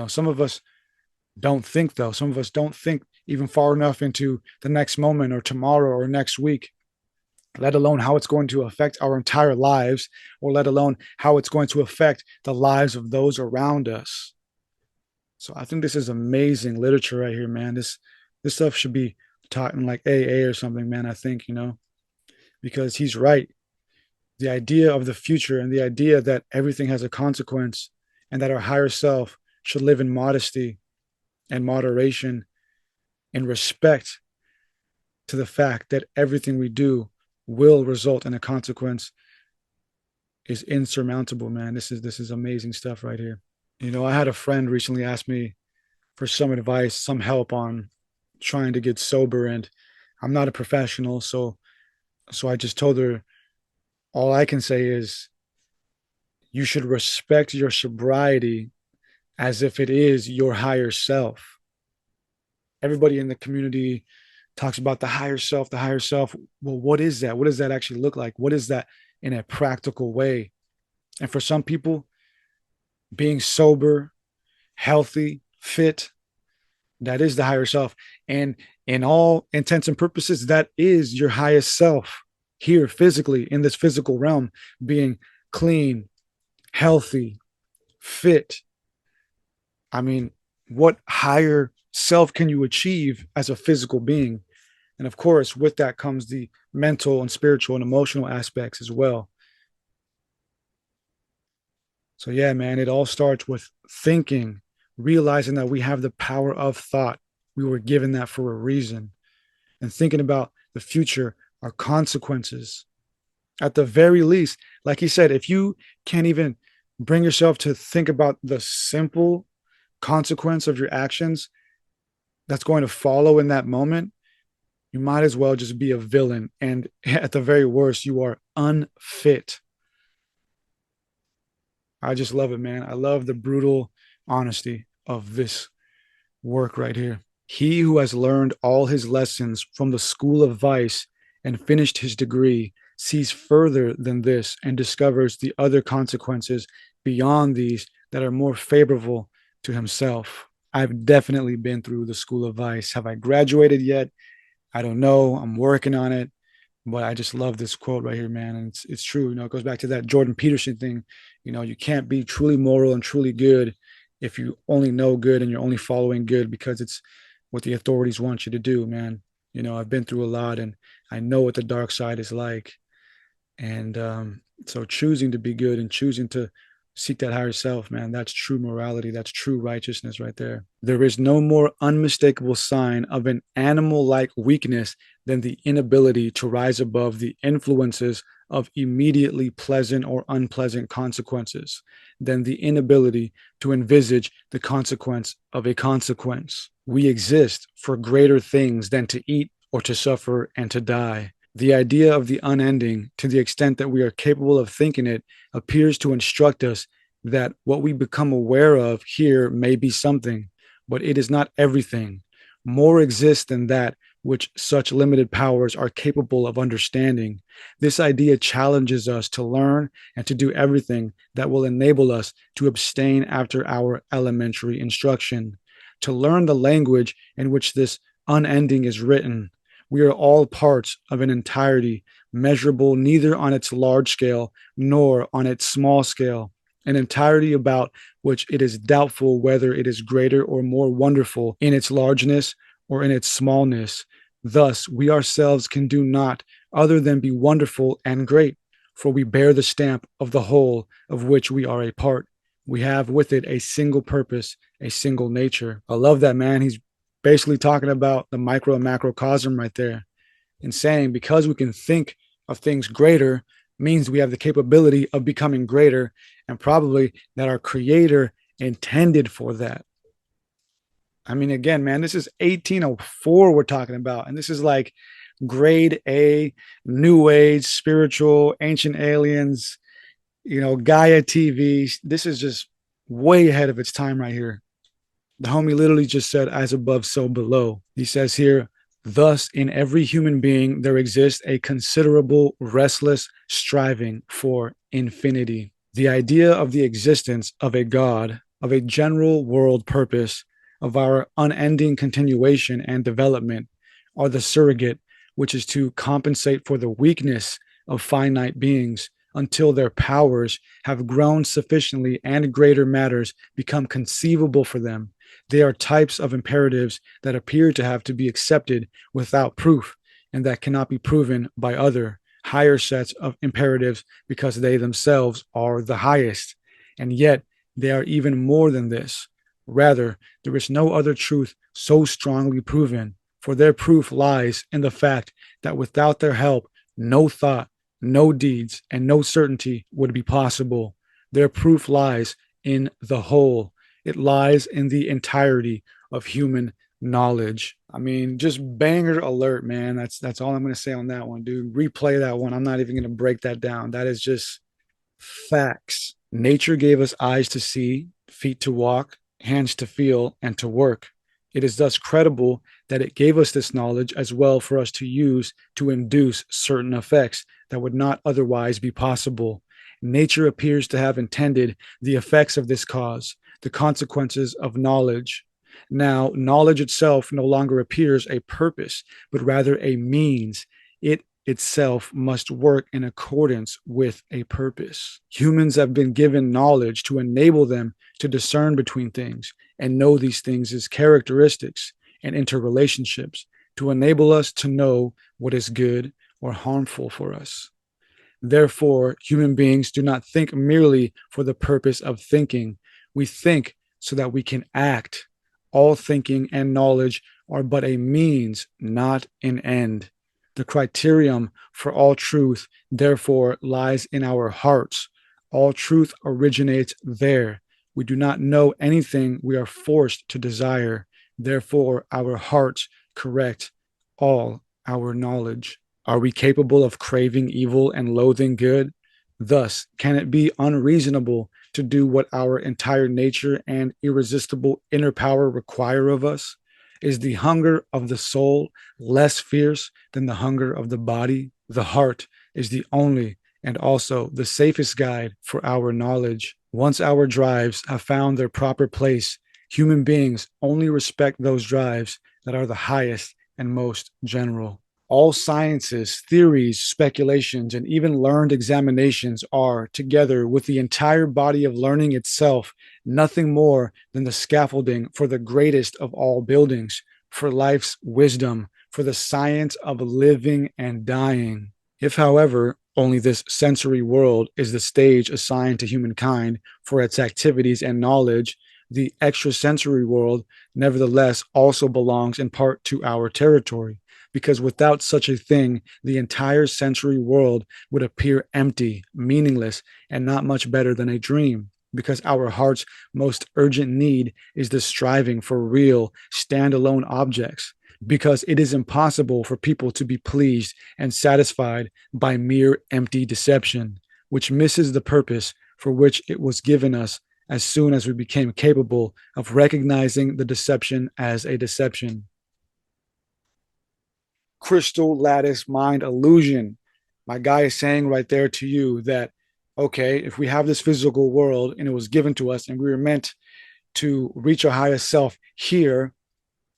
Some of us don't think, though. Some of us don't think even far enough into the next moment or tomorrow or next week, let alone how it's going to affect our entire lives, or let alone how it's going to affect the lives of those around us. So I think this is amazing literature right here, man. This stuff should be taught in like AA or something, man. I think, because he's right. The idea of the future and the idea that everything has a consequence and that our higher self should live in modesty and moderation and respect to the fact that everything we do will result in a consequence is insurmountable, man. This is amazing stuff right here. I had a friend recently ask me for some advice, some help on trying to get sober, and I'm not a professional, so I just told her all I can say is you should respect your sobriety as if it is your higher self. Everybody in the community talks about the higher self, the higher self. Well, what is that? What does that actually look like? What is that in a practical way? And for some people, being sober, healthy, fit, that is the higher self. And in all intents and purposes, that is your highest self here physically in this physical realm, being clean, healthy, fit. I mean, what higher self can you achieve as a physical being? And of course, with that comes the mental and spiritual and emotional aspects as well. So, yeah, man, it all starts with thinking, realizing that we have the power of thought. We were given that for a reason. And thinking about the future, our consequences. At the very least, like he said, if you can't even bring yourself to think about the simple consequence of your actions that's going to follow in that moment, you might as well just be a villain. And at the very worst, you are unfit. I just love it, man. I love the brutal honesty of this work right here. He who has learned all his lessons from the school of vice and finished his degree sees further than this and discovers the other consequences beyond these that are more favorable to himself. I've definitely been through the school of vice. Have I graduated yet? I don't know. I'm working on it. But I just love this quote right here, man. And it's true. It goes back to that Jordan Peterson thing. You can't be truly moral and truly good if you only know good and you're only following good because it's what the authorities want you to do, man. I've been through a lot and I know what the dark side is like. And so choosing to be good and choosing to seek that higher self, man, that's true morality. That's true righteousness right there. There is no more unmistakable sign of an animal like weakness than the inability to rise above the influences of immediately pleasant or unpleasant consequences, than the inability to envisage the consequence of a consequence. We exist for greater things than to eat or to suffer and to die. The idea of the unending, to the extent that we are capable of thinking it, appears to instruct us that what we become aware of here may be something, but it is not everything. More exists than that which such limited powers are capable of understanding. This idea challenges us to learn and to do everything that will enable us to abstain after our elementary instruction, to learn the language in which this unending is written. We are all parts of an entirety, measurable neither on its large scale nor on its small scale, an entirety about which it is doubtful whether it is greater or more wonderful in its largeness or in its smallness. Thus, we ourselves can do naught other than be wonderful and great, for we bear the stamp of the whole of which we are a part. We have with it a single purpose, a single nature. I love that, man. He's basically talking about the micro and macrocosm right there and saying because we can think of things greater means we have the capability of becoming greater, and probably that our creator intended for that. I mean, again, man, this is 1804 we're talking about, and this is like grade A, new age, spiritual, ancient aliens, Gaia TV. This is just way ahead of its time right here. The homie literally just said, as above, so below. He says here, thus, in every human being, there exists a considerable, restless striving for infinity. The idea of the existence of a God, of a general world purpose, of our unending continuation and development are the surrogate, which is to compensate for the weakness of finite beings until their powers have grown sufficiently and greater matters become conceivable for them. They are types of imperatives that appear to have to be accepted without proof and that cannot be proven by other higher sets of imperatives because they themselves are the highest. And yet they are even more than this. Rather, there is no other truth so strongly proven, for their proof lies in the fact that without their help, no thought, no deeds, and no certainty would be possible. Their proof lies in the whole. It lies in the entirety of human knowledge. I mean, just banger alert, man. That's all I'm going to say on that one, dude. Replay that one. I'm not even going to break that down. That is just facts. Nature gave us eyes to see, feet to walk, hands to feel, and to work. It is thus credible that it gave us this knowledge as well for us to use to induce certain effects that would not otherwise be possible. Nature appears to have intended the effects of this cause, the consequences of knowledge. Now, knowledge itself no longer appears a purpose, but rather a means. It itself must work in accordance with a purpose. Humans have been given knowledge to enable them to discern between things and know these things as characteristics and interrelationships, to enable us to know what is good or harmful for us. Therefore, human beings do not think merely for the purpose of thinking. We think so that we can act. All thinking and knowledge are but a means, not an end. The criterion for all truth, therefore, lies in our hearts. All truth originates there. We do not know anything we are forced to desire. Therefore, our hearts correct all our knowledge. Are we capable of craving evil and loathing good? Thus, can it be unreasonable to do what our entire nature and irresistible inner power require of us? Is the hunger of the soul less fierce than the hunger of the body? The heart is the only and also the safest guide for our knowledge. Once our drives have found their proper place, human beings only respect those drives that are the highest and most general. All sciences, theories, speculations, and even learned examinations are, together with the entire body of learning itself, nothing more than the scaffolding for the greatest of all buildings, for life's wisdom, for the science of living and dying. If, however, only this sensory world is the stage assigned to humankind for its activities and knowledge, the extrasensory world, nevertheless, also belongs in part to our territory. Because without such a thing, the entire sensory world would appear empty, meaningless, and not much better than a dream. Because our heart's most urgent need is the striving for real, standalone objects. Because it is impossible for people to be pleased and satisfied by mere empty deception, which misses the purpose for which it was given us as soon as we became capable of recognizing the deception as a deception. crystal lattice mind illusion. My guy is saying right there to you that, okay, if we have this physical world and it was given to us and we were meant to reach our highest self here,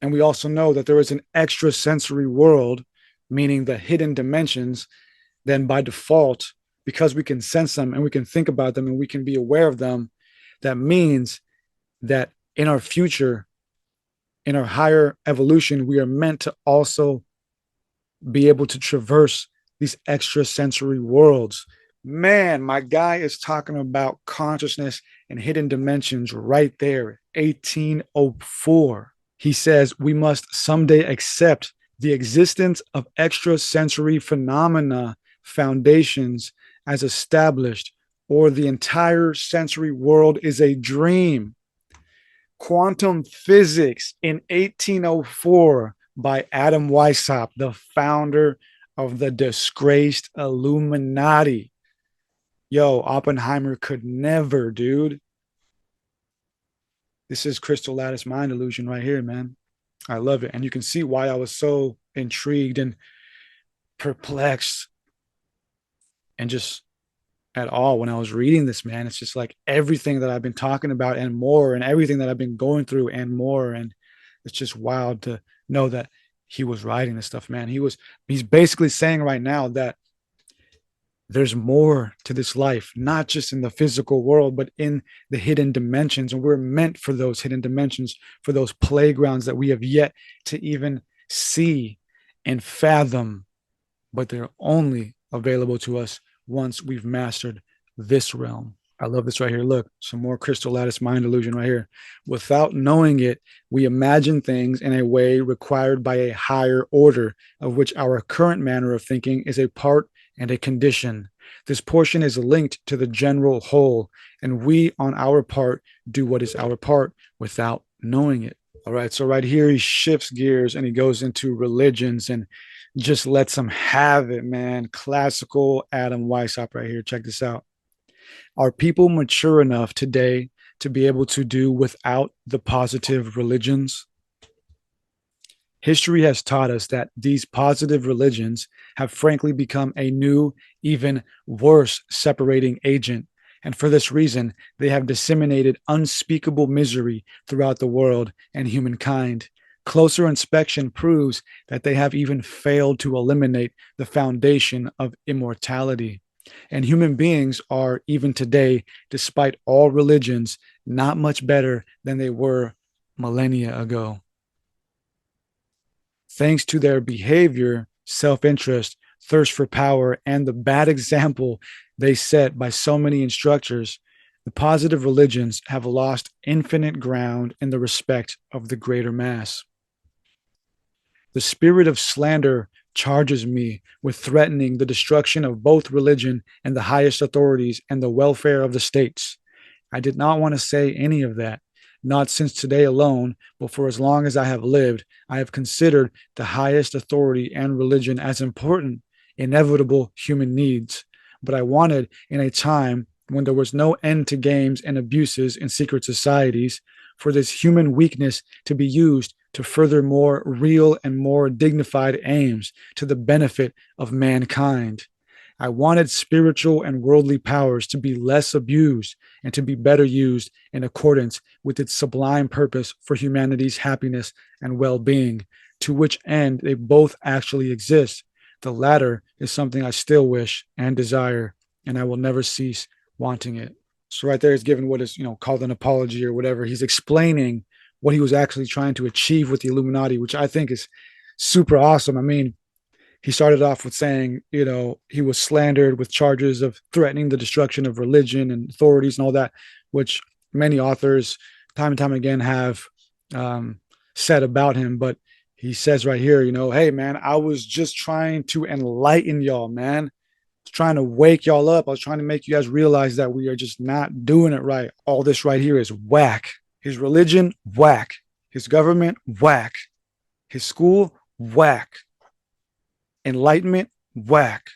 and we also know that there is an extrasensory world, meaning the hidden dimensions, then by default, because we can sense them and we can think about them and we can be aware of them, that means that in our future, in our higher evolution, we are meant to also be able to traverse these extrasensory worlds. Man, my guy is talking about consciousness and hidden dimensions right there, 1804. He says we must someday accept the existence of extrasensory phenomena foundations as established, or the entire sensory world is a dream. Quantum Physics in 1804 by Adam Weishaupt, the founder of the disgraced Illuminati. Yo, Oppenheimer could never, dude. This is crystal lattice mind illusion right here, man. I love it. And you can see why I was so intrigued and perplexed and just at all when I was reading this, man. It's just like everything that I've been talking about and more, and everything that I've been going through and more. And it's just wild to know that he was writing this stuff, man. He's basically saying right now that there's more to this life, not just in the physical world, but in the hidden dimensions. And we're meant for those hidden dimensions, for those playgrounds that we have yet to even see and fathom, but they're only available to us once we've mastered this realm. I love this right here. Look, some more crystal lattice mind illusion right here. Without knowing it, we imagine things in a way required by a higher order, of which our current manner of thinking is a part and a condition. This portion is linked to the general whole, and we, on our part, do what is our part without knowing it. All right, so right here, he shifts gears and he goes into religions and just lets them have it, man. Classical Adam Weishaupt right here. Check this out. Are people mature enough today to be able to do without the positive religions? History has taught us that these positive religions have frankly become a new, even worse separating agent. And for this reason, they have disseminated unspeakable misery throughout the world and humankind. Closer inspection proves that they have even failed to eliminate the foundation of immortality. And human beings are, even today, despite all religions, not much better than they were millennia ago. Thanks to their behavior, self interest, thirst for power, and the bad example they set by so many instructors, the positive religions have lost infinite ground in the respect of the greater mass. The spirit of slander charges me with threatening the destruction of both religion and the highest authorities and the welfare of the states. I did not want to say any of that, not since today alone, but for as long as I have lived, I have considered the highest authority and religion as important, inevitable human needs. But I wanted, in a time when there was no end to games and abuses in secret societies, for this human weakness to be used to further more real and more dignified aims to the benefit of mankind. I wanted spiritual and worldly powers to be less abused and to be better used in accordance with its sublime purpose for humanity's happiness and well being, to which end they both actually exist. The latter is something I still wish and desire, and I will never cease wanting it. So, right there, he's given what is called an apology or whatever. He's explaining what he was actually trying to achieve with the Illuminati, which I think is super awesome. I mean, he started off with saying, he was slandered with charges of threatening the destruction of religion and authorities and all that, which many authors time and time again have said about him. But he says right here, hey, man, I was just trying to enlighten y'all, man. I was trying to wake y'all up. I was trying to make you guys realize that we are just not doing it right. All this right here is whack. His religion, whack. His government, whack. His school, whack. Enlightenment, whack.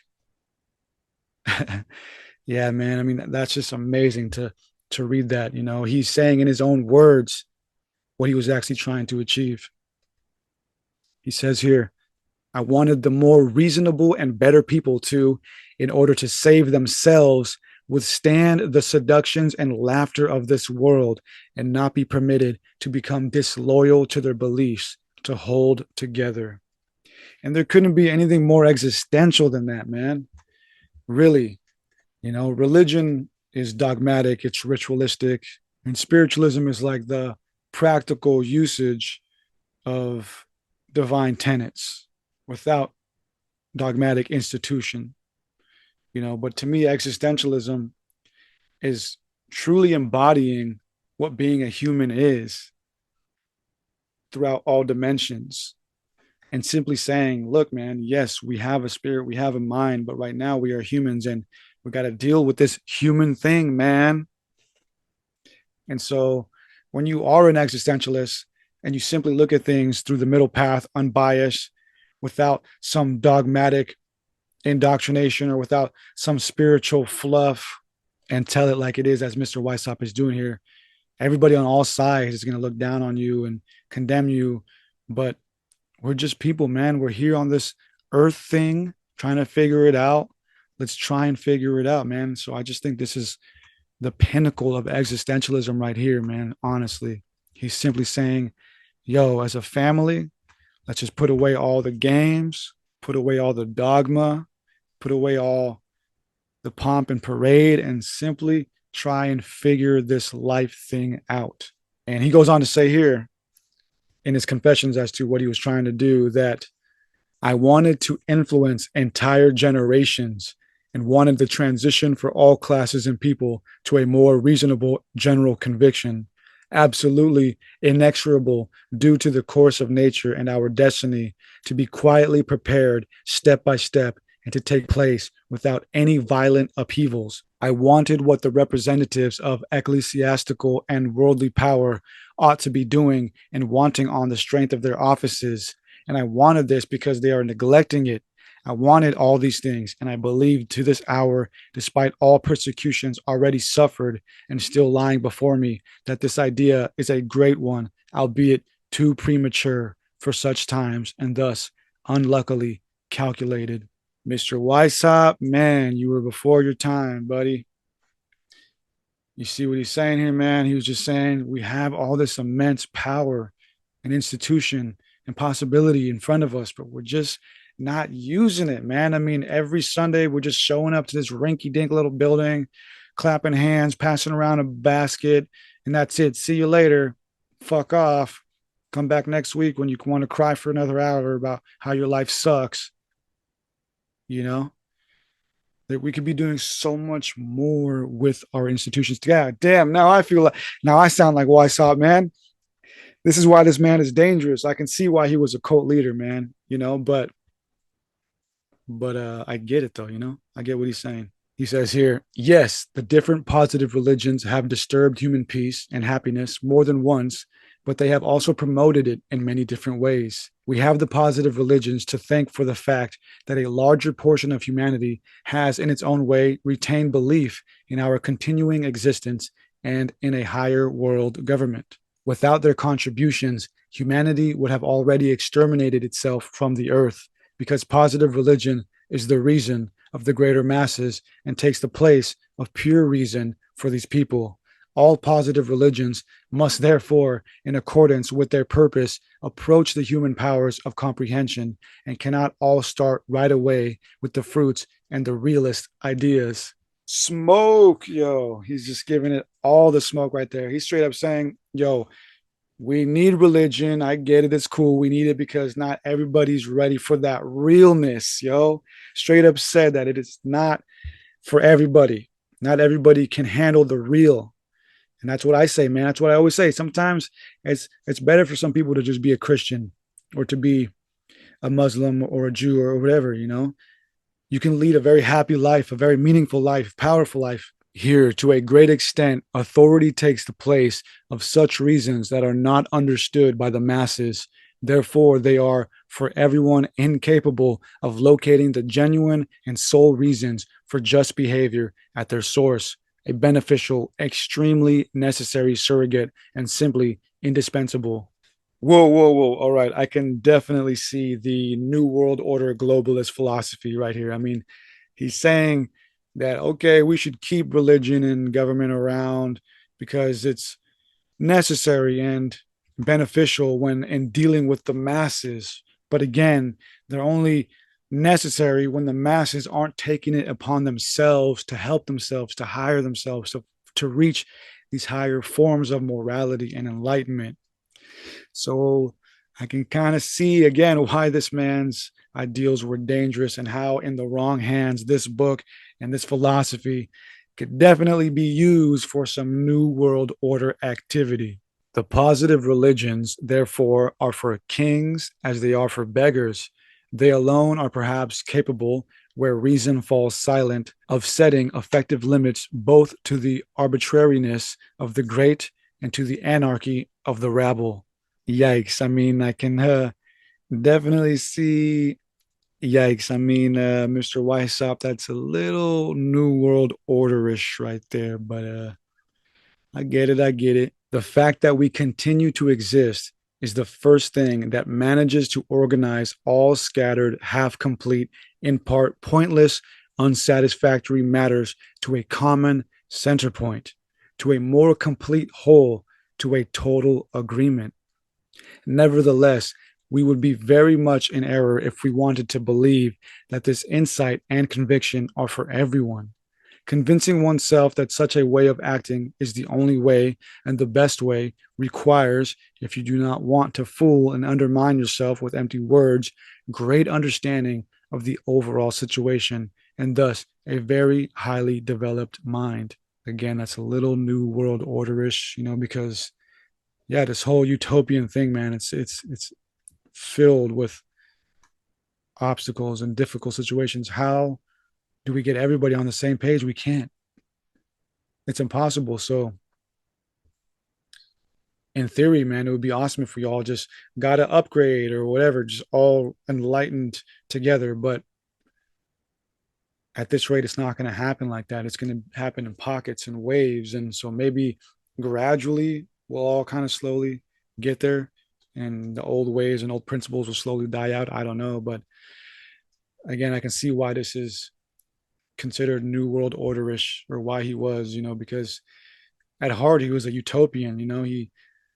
Yeah, man. I mean, that's just amazing to read that. He's saying in his own words what he was actually trying to achieve. He says here, I wanted the more reasonable and better people to, in order to save themselves, withstand the seductions and laughter of this world and not be permitted to become disloyal to their beliefs, to hold together. And there couldn't be anything more existential than that, man. Really, religion is dogmatic, it's ritualistic, and spiritualism is like the practical usage of divine tenets without dogmatic institution. But to me, existentialism is truly embodying what being a human is throughout all dimensions, and simply saying, look, man, yes, we have a spirit, we have a mind, but right now we are humans and we got to deal with this human thing, man. And so when you are an existentialist and you simply look at things through the middle path, unbiased, without some dogmatic indoctrination or without some spiritual fluff, and tell it like it is, as Mr. Weishaupt is doing here, everybody on all sides is going to look down on you and condemn you. But we're just people, man. We're here on this earth thing trying to figure it out. Let's try and figure it out, man. So I just think this is the pinnacle of existentialism right here, man. Honestly, he's simply saying, yo, as a family, let's just put away all the games, put away all the dogma, put away all the pomp and parade, and simply try and figure this life thing out. And he goes on to say here in his confessions as to what he was trying to do, that I wanted to influence entire generations and wanted the transition for all classes and people to a more reasonable general conviction, absolutely inexorable due to the course of nature and our destiny, to be quietly prepared step by step and to take place without any violent upheavals. I wanted what the representatives of ecclesiastical and worldly power ought to be doing and wanting on the strength of their offices. And I wanted this because they are neglecting it. I wanted all these things, and I believe to this hour, despite all persecutions already suffered and still lying before me, that this idea is a great one, albeit too premature for such times, and thus unluckily calculated. Mr. Weishaupt, man, you were before your time, buddy. You see what he's saying here, man? He was just saying we have all this immense power and institution and possibility in front of us, but we're just not using it, man. I mean, every Sunday we're just showing up to this rinky-dink little building, clapping hands, passing around a basket, and that's it. See you later. Fuck off. Come back next week when you want to cry for another hour about how your life sucks. You know, that we could be doing so much more with our institutions. God damn, now I feel like, now I sound like Weishaupt, man. This is why this man is dangerous. I can see why he was a cult leader, man, but I get it though, I get what he's saying. He says here, yes, the different positive religions have disturbed human peace and happiness more than once, but they have also promoted it in many different ways. We have the positive religions to thank for the fact that a larger portion of humanity has, in its own way, retained belief in our continuing existence and in a higher world government. Without their contributions, humanity would have already exterminated itself from the earth, because positive religion is the reason of the greater masses and takes the place of pure reason for these people. All positive religions must therefore, in accordance with their purpose, approach the human powers of comprehension and cannot all start right away with the fruits and the realist ideas. Smoke, yo. He's just giving it all the smoke right there. He's straight up saying, yo, we need religion. I get it. It's cool. We need it because not everybody's ready for that realness, yo. Straight up said that it is not for everybody. Not everybody can handle the real. And that's what I say, man. That's what I always say. Sometimes it's better for some people to just be a Christian or to be a Muslim or a Jew or whatever. You can lead a very happy life, a very meaningful life, powerful life. Here, to a great extent, authority takes the place of such reasons that are not understood by the masses. Therefore, they are for everyone incapable of locating the genuine and sole reasons for just behavior at their source, a beneficial, extremely necessary surrogate, and simply indispensable. Whoa, whoa, whoa. All right. I can definitely see the New World Order globalist philosophy right here. I mean, he's saying that, okay, we should keep religion and government around because it's necessary and beneficial when in dealing with the masses. But again, they're only necessary when the masses aren't taking it upon themselves to help themselves, to hire themselves, to reach these higher forms of morality and enlightenment. So I can kind of see again why this man's ideals were dangerous and how, in the wrong hands, this book and this philosophy could definitely be used for some new world order activity. The positive religions, therefore, are for kings as they are for beggars. They alone are perhaps capable, where reason falls silent, of setting effective limits both to the arbitrariness of the great and to the anarchy of the rabble. Yikes. I mean, I can definitely see. Yikes. I mean, Mr. Weishaupt, that's a little New World Orderish right there, but I get it. I get it. The fact that we continue to exist is the first thing that manages to organize all scattered, half complete, in part pointless, unsatisfactory matters to a common center point, to a more complete whole, to a total agreement. Nevertheless, we would be very much in error if we wanted to believe that this insight and conviction are for everyone. Convincing oneself that such a way of acting is the only way and the best way requires, if you do not want to fool and undermine yourself with empty words, great understanding of the overall situation and thus a very highly developed mind. Again, that's a little new world orderish, because yeah, this whole utopian thing, man, it's filled with obstacles and difficult situations. How do we get everybody on the same page? We can't. It's impossible. So in theory, man, it would be awesome if we all just got to upgrade or whatever, just all enlightened together. But at this rate, it's not going to happen like that. It's going to happen in pockets and waves. And so maybe gradually we'll all kind of slowly get there and the old ways and old principles will slowly die out. I don't know. But again, I can see why this is considered New World Orderish or why he was, because at heart he was a utopian. He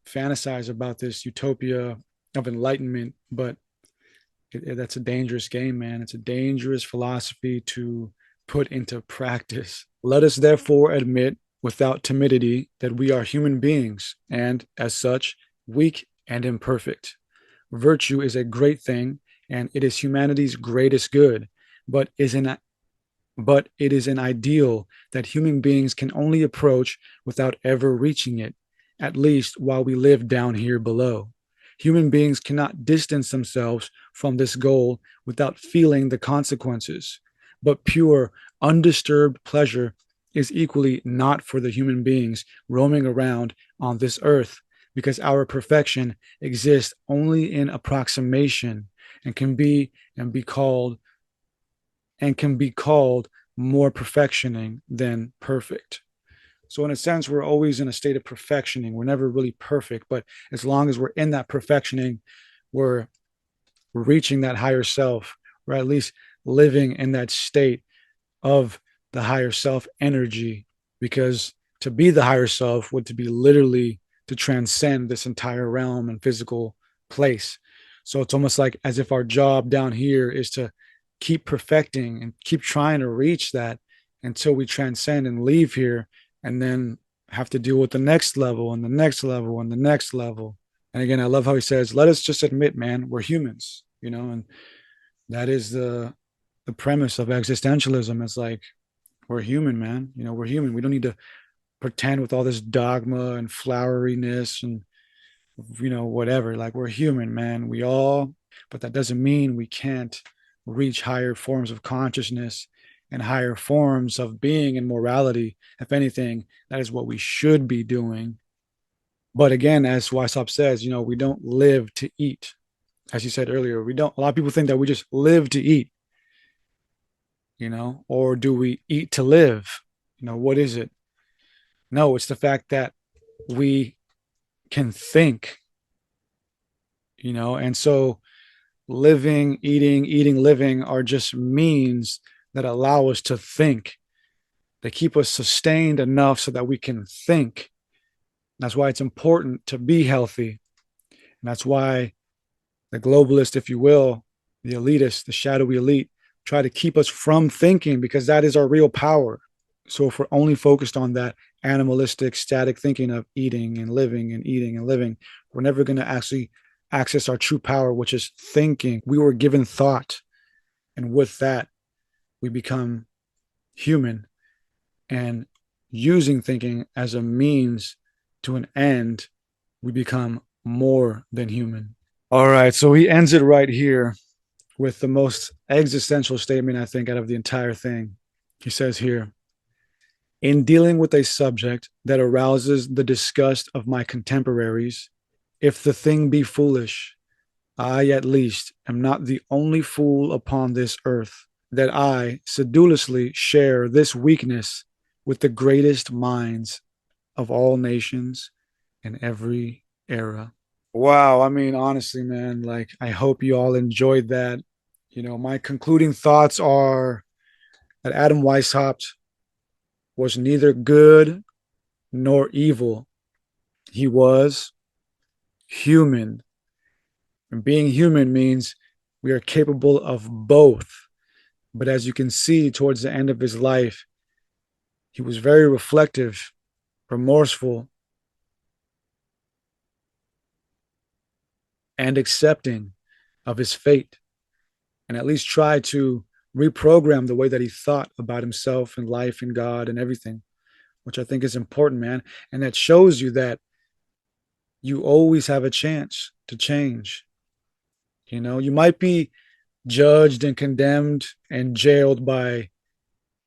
fantasized about this utopia of enlightenment, but that's a dangerous game, man. It's a dangerous philosophy to put into practice. Let us therefore admit without timidity that we are human beings and, as such, weak and imperfect. Virtue is a great thing and it is humanity's greatest good, but is an but it is an ideal that human beings can only approach without ever reaching it, at least while we live down here below. Human beings cannot distance themselves from this goal without feeling the consequences. But pure, undisturbed pleasure is equally not for the human beings roaming around on this earth, because our perfection exists only in approximation and can be called more perfectioning than perfect. So in a sense, we're always in a state of perfectioning. We're never really perfect, but as long as we're in that perfectioning, we're reaching that higher self, or at least living in that state of the higher self energy. Because to be the higher self would to be literally to transcend this entire realm and physical place. So it's almost like as if our job down here is to keep perfecting and keep trying to reach that until we transcend and leave here and then have to deal with the next level and the next level and the next level. And again, I love how he says, let us just admit, man, we're humans, and that is the premise of existentialism. It's like we're human, man. We're human. We don't need to pretend with all this dogma and floweriness and whatever. Like we're human, man. We all, but that doesn't mean we can't reach higher forms of consciousness and higher forms of being and morality. If anything, that is what we should be doing. But again, as Weishaupt says, we don't live to eat. As you said earlier, we don't. A lot of people think that we just live to eat, or do we eat to live? What is it? No, it's the fact that we can think And so living, eating, living are just means that allow us to think. They keep us sustained enough so that we can think. That's why it's important to be healthy. And that's why the globalists, if you will, the elitists, the shadowy elite, try to keep us from thinking because that is our real power. So if we're only focused on that animalistic, static thinking of eating and living and eating and living, we're never going to actually access our true power, which is thinking. We were given thought. And with that, we become human and using thinking as a means to an end, we become more than human. All right. So he ends it right here with the most existential statement, I think, out of the entire thing. He says here, in dealing with a subject that arouses the disgust of my contemporaries, if the thing be foolish, I at least am not the only fool upon this earth, that I sedulously share this weakness with the greatest minds of all nations in every era. Wow. I mean, honestly, man, like, I hope you all enjoyed that. My concluding thoughts are that Adam Weishaupt was neither good nor evil. He was human. And being human means we are capable of both. But as you can see towards the end of his life, he was very reflective, remorseful, and accepting of his fate, and at least tried to reprogram the way that he thought about himself and life and God and everything, which I think is important, man. And that shows you that you always have a chance to change. You might be judged and condemned and jailed by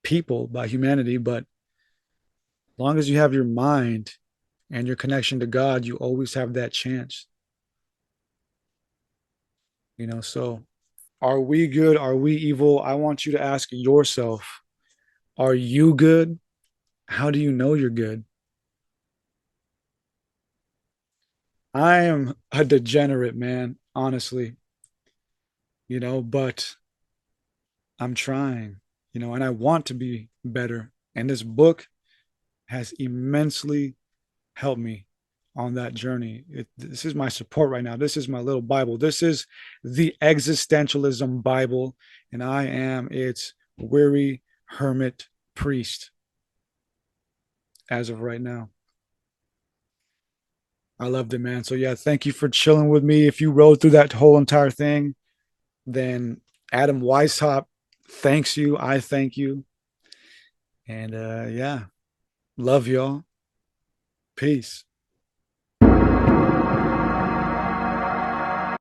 people, by humanity, but as long as you have your mind and your connection to God, you always have that chance. So are we good? Are we evil? I want you to ask yourself, are you good? How do you know you're good? I am a degenerate, man, honestly, but I'm trying, and I want to be better. And this book has immensely helped me on that journey. This is my support right now. This is my little Bible. This is the existentialism Bible, and I am its weary hermit priest as of right now. I loved it, man. So yeah, thank you for chilling with me. If you rode through that whole entire thing, then Adam Weishaupt thanks you. I thank you. And yeah, love y'all. Peace.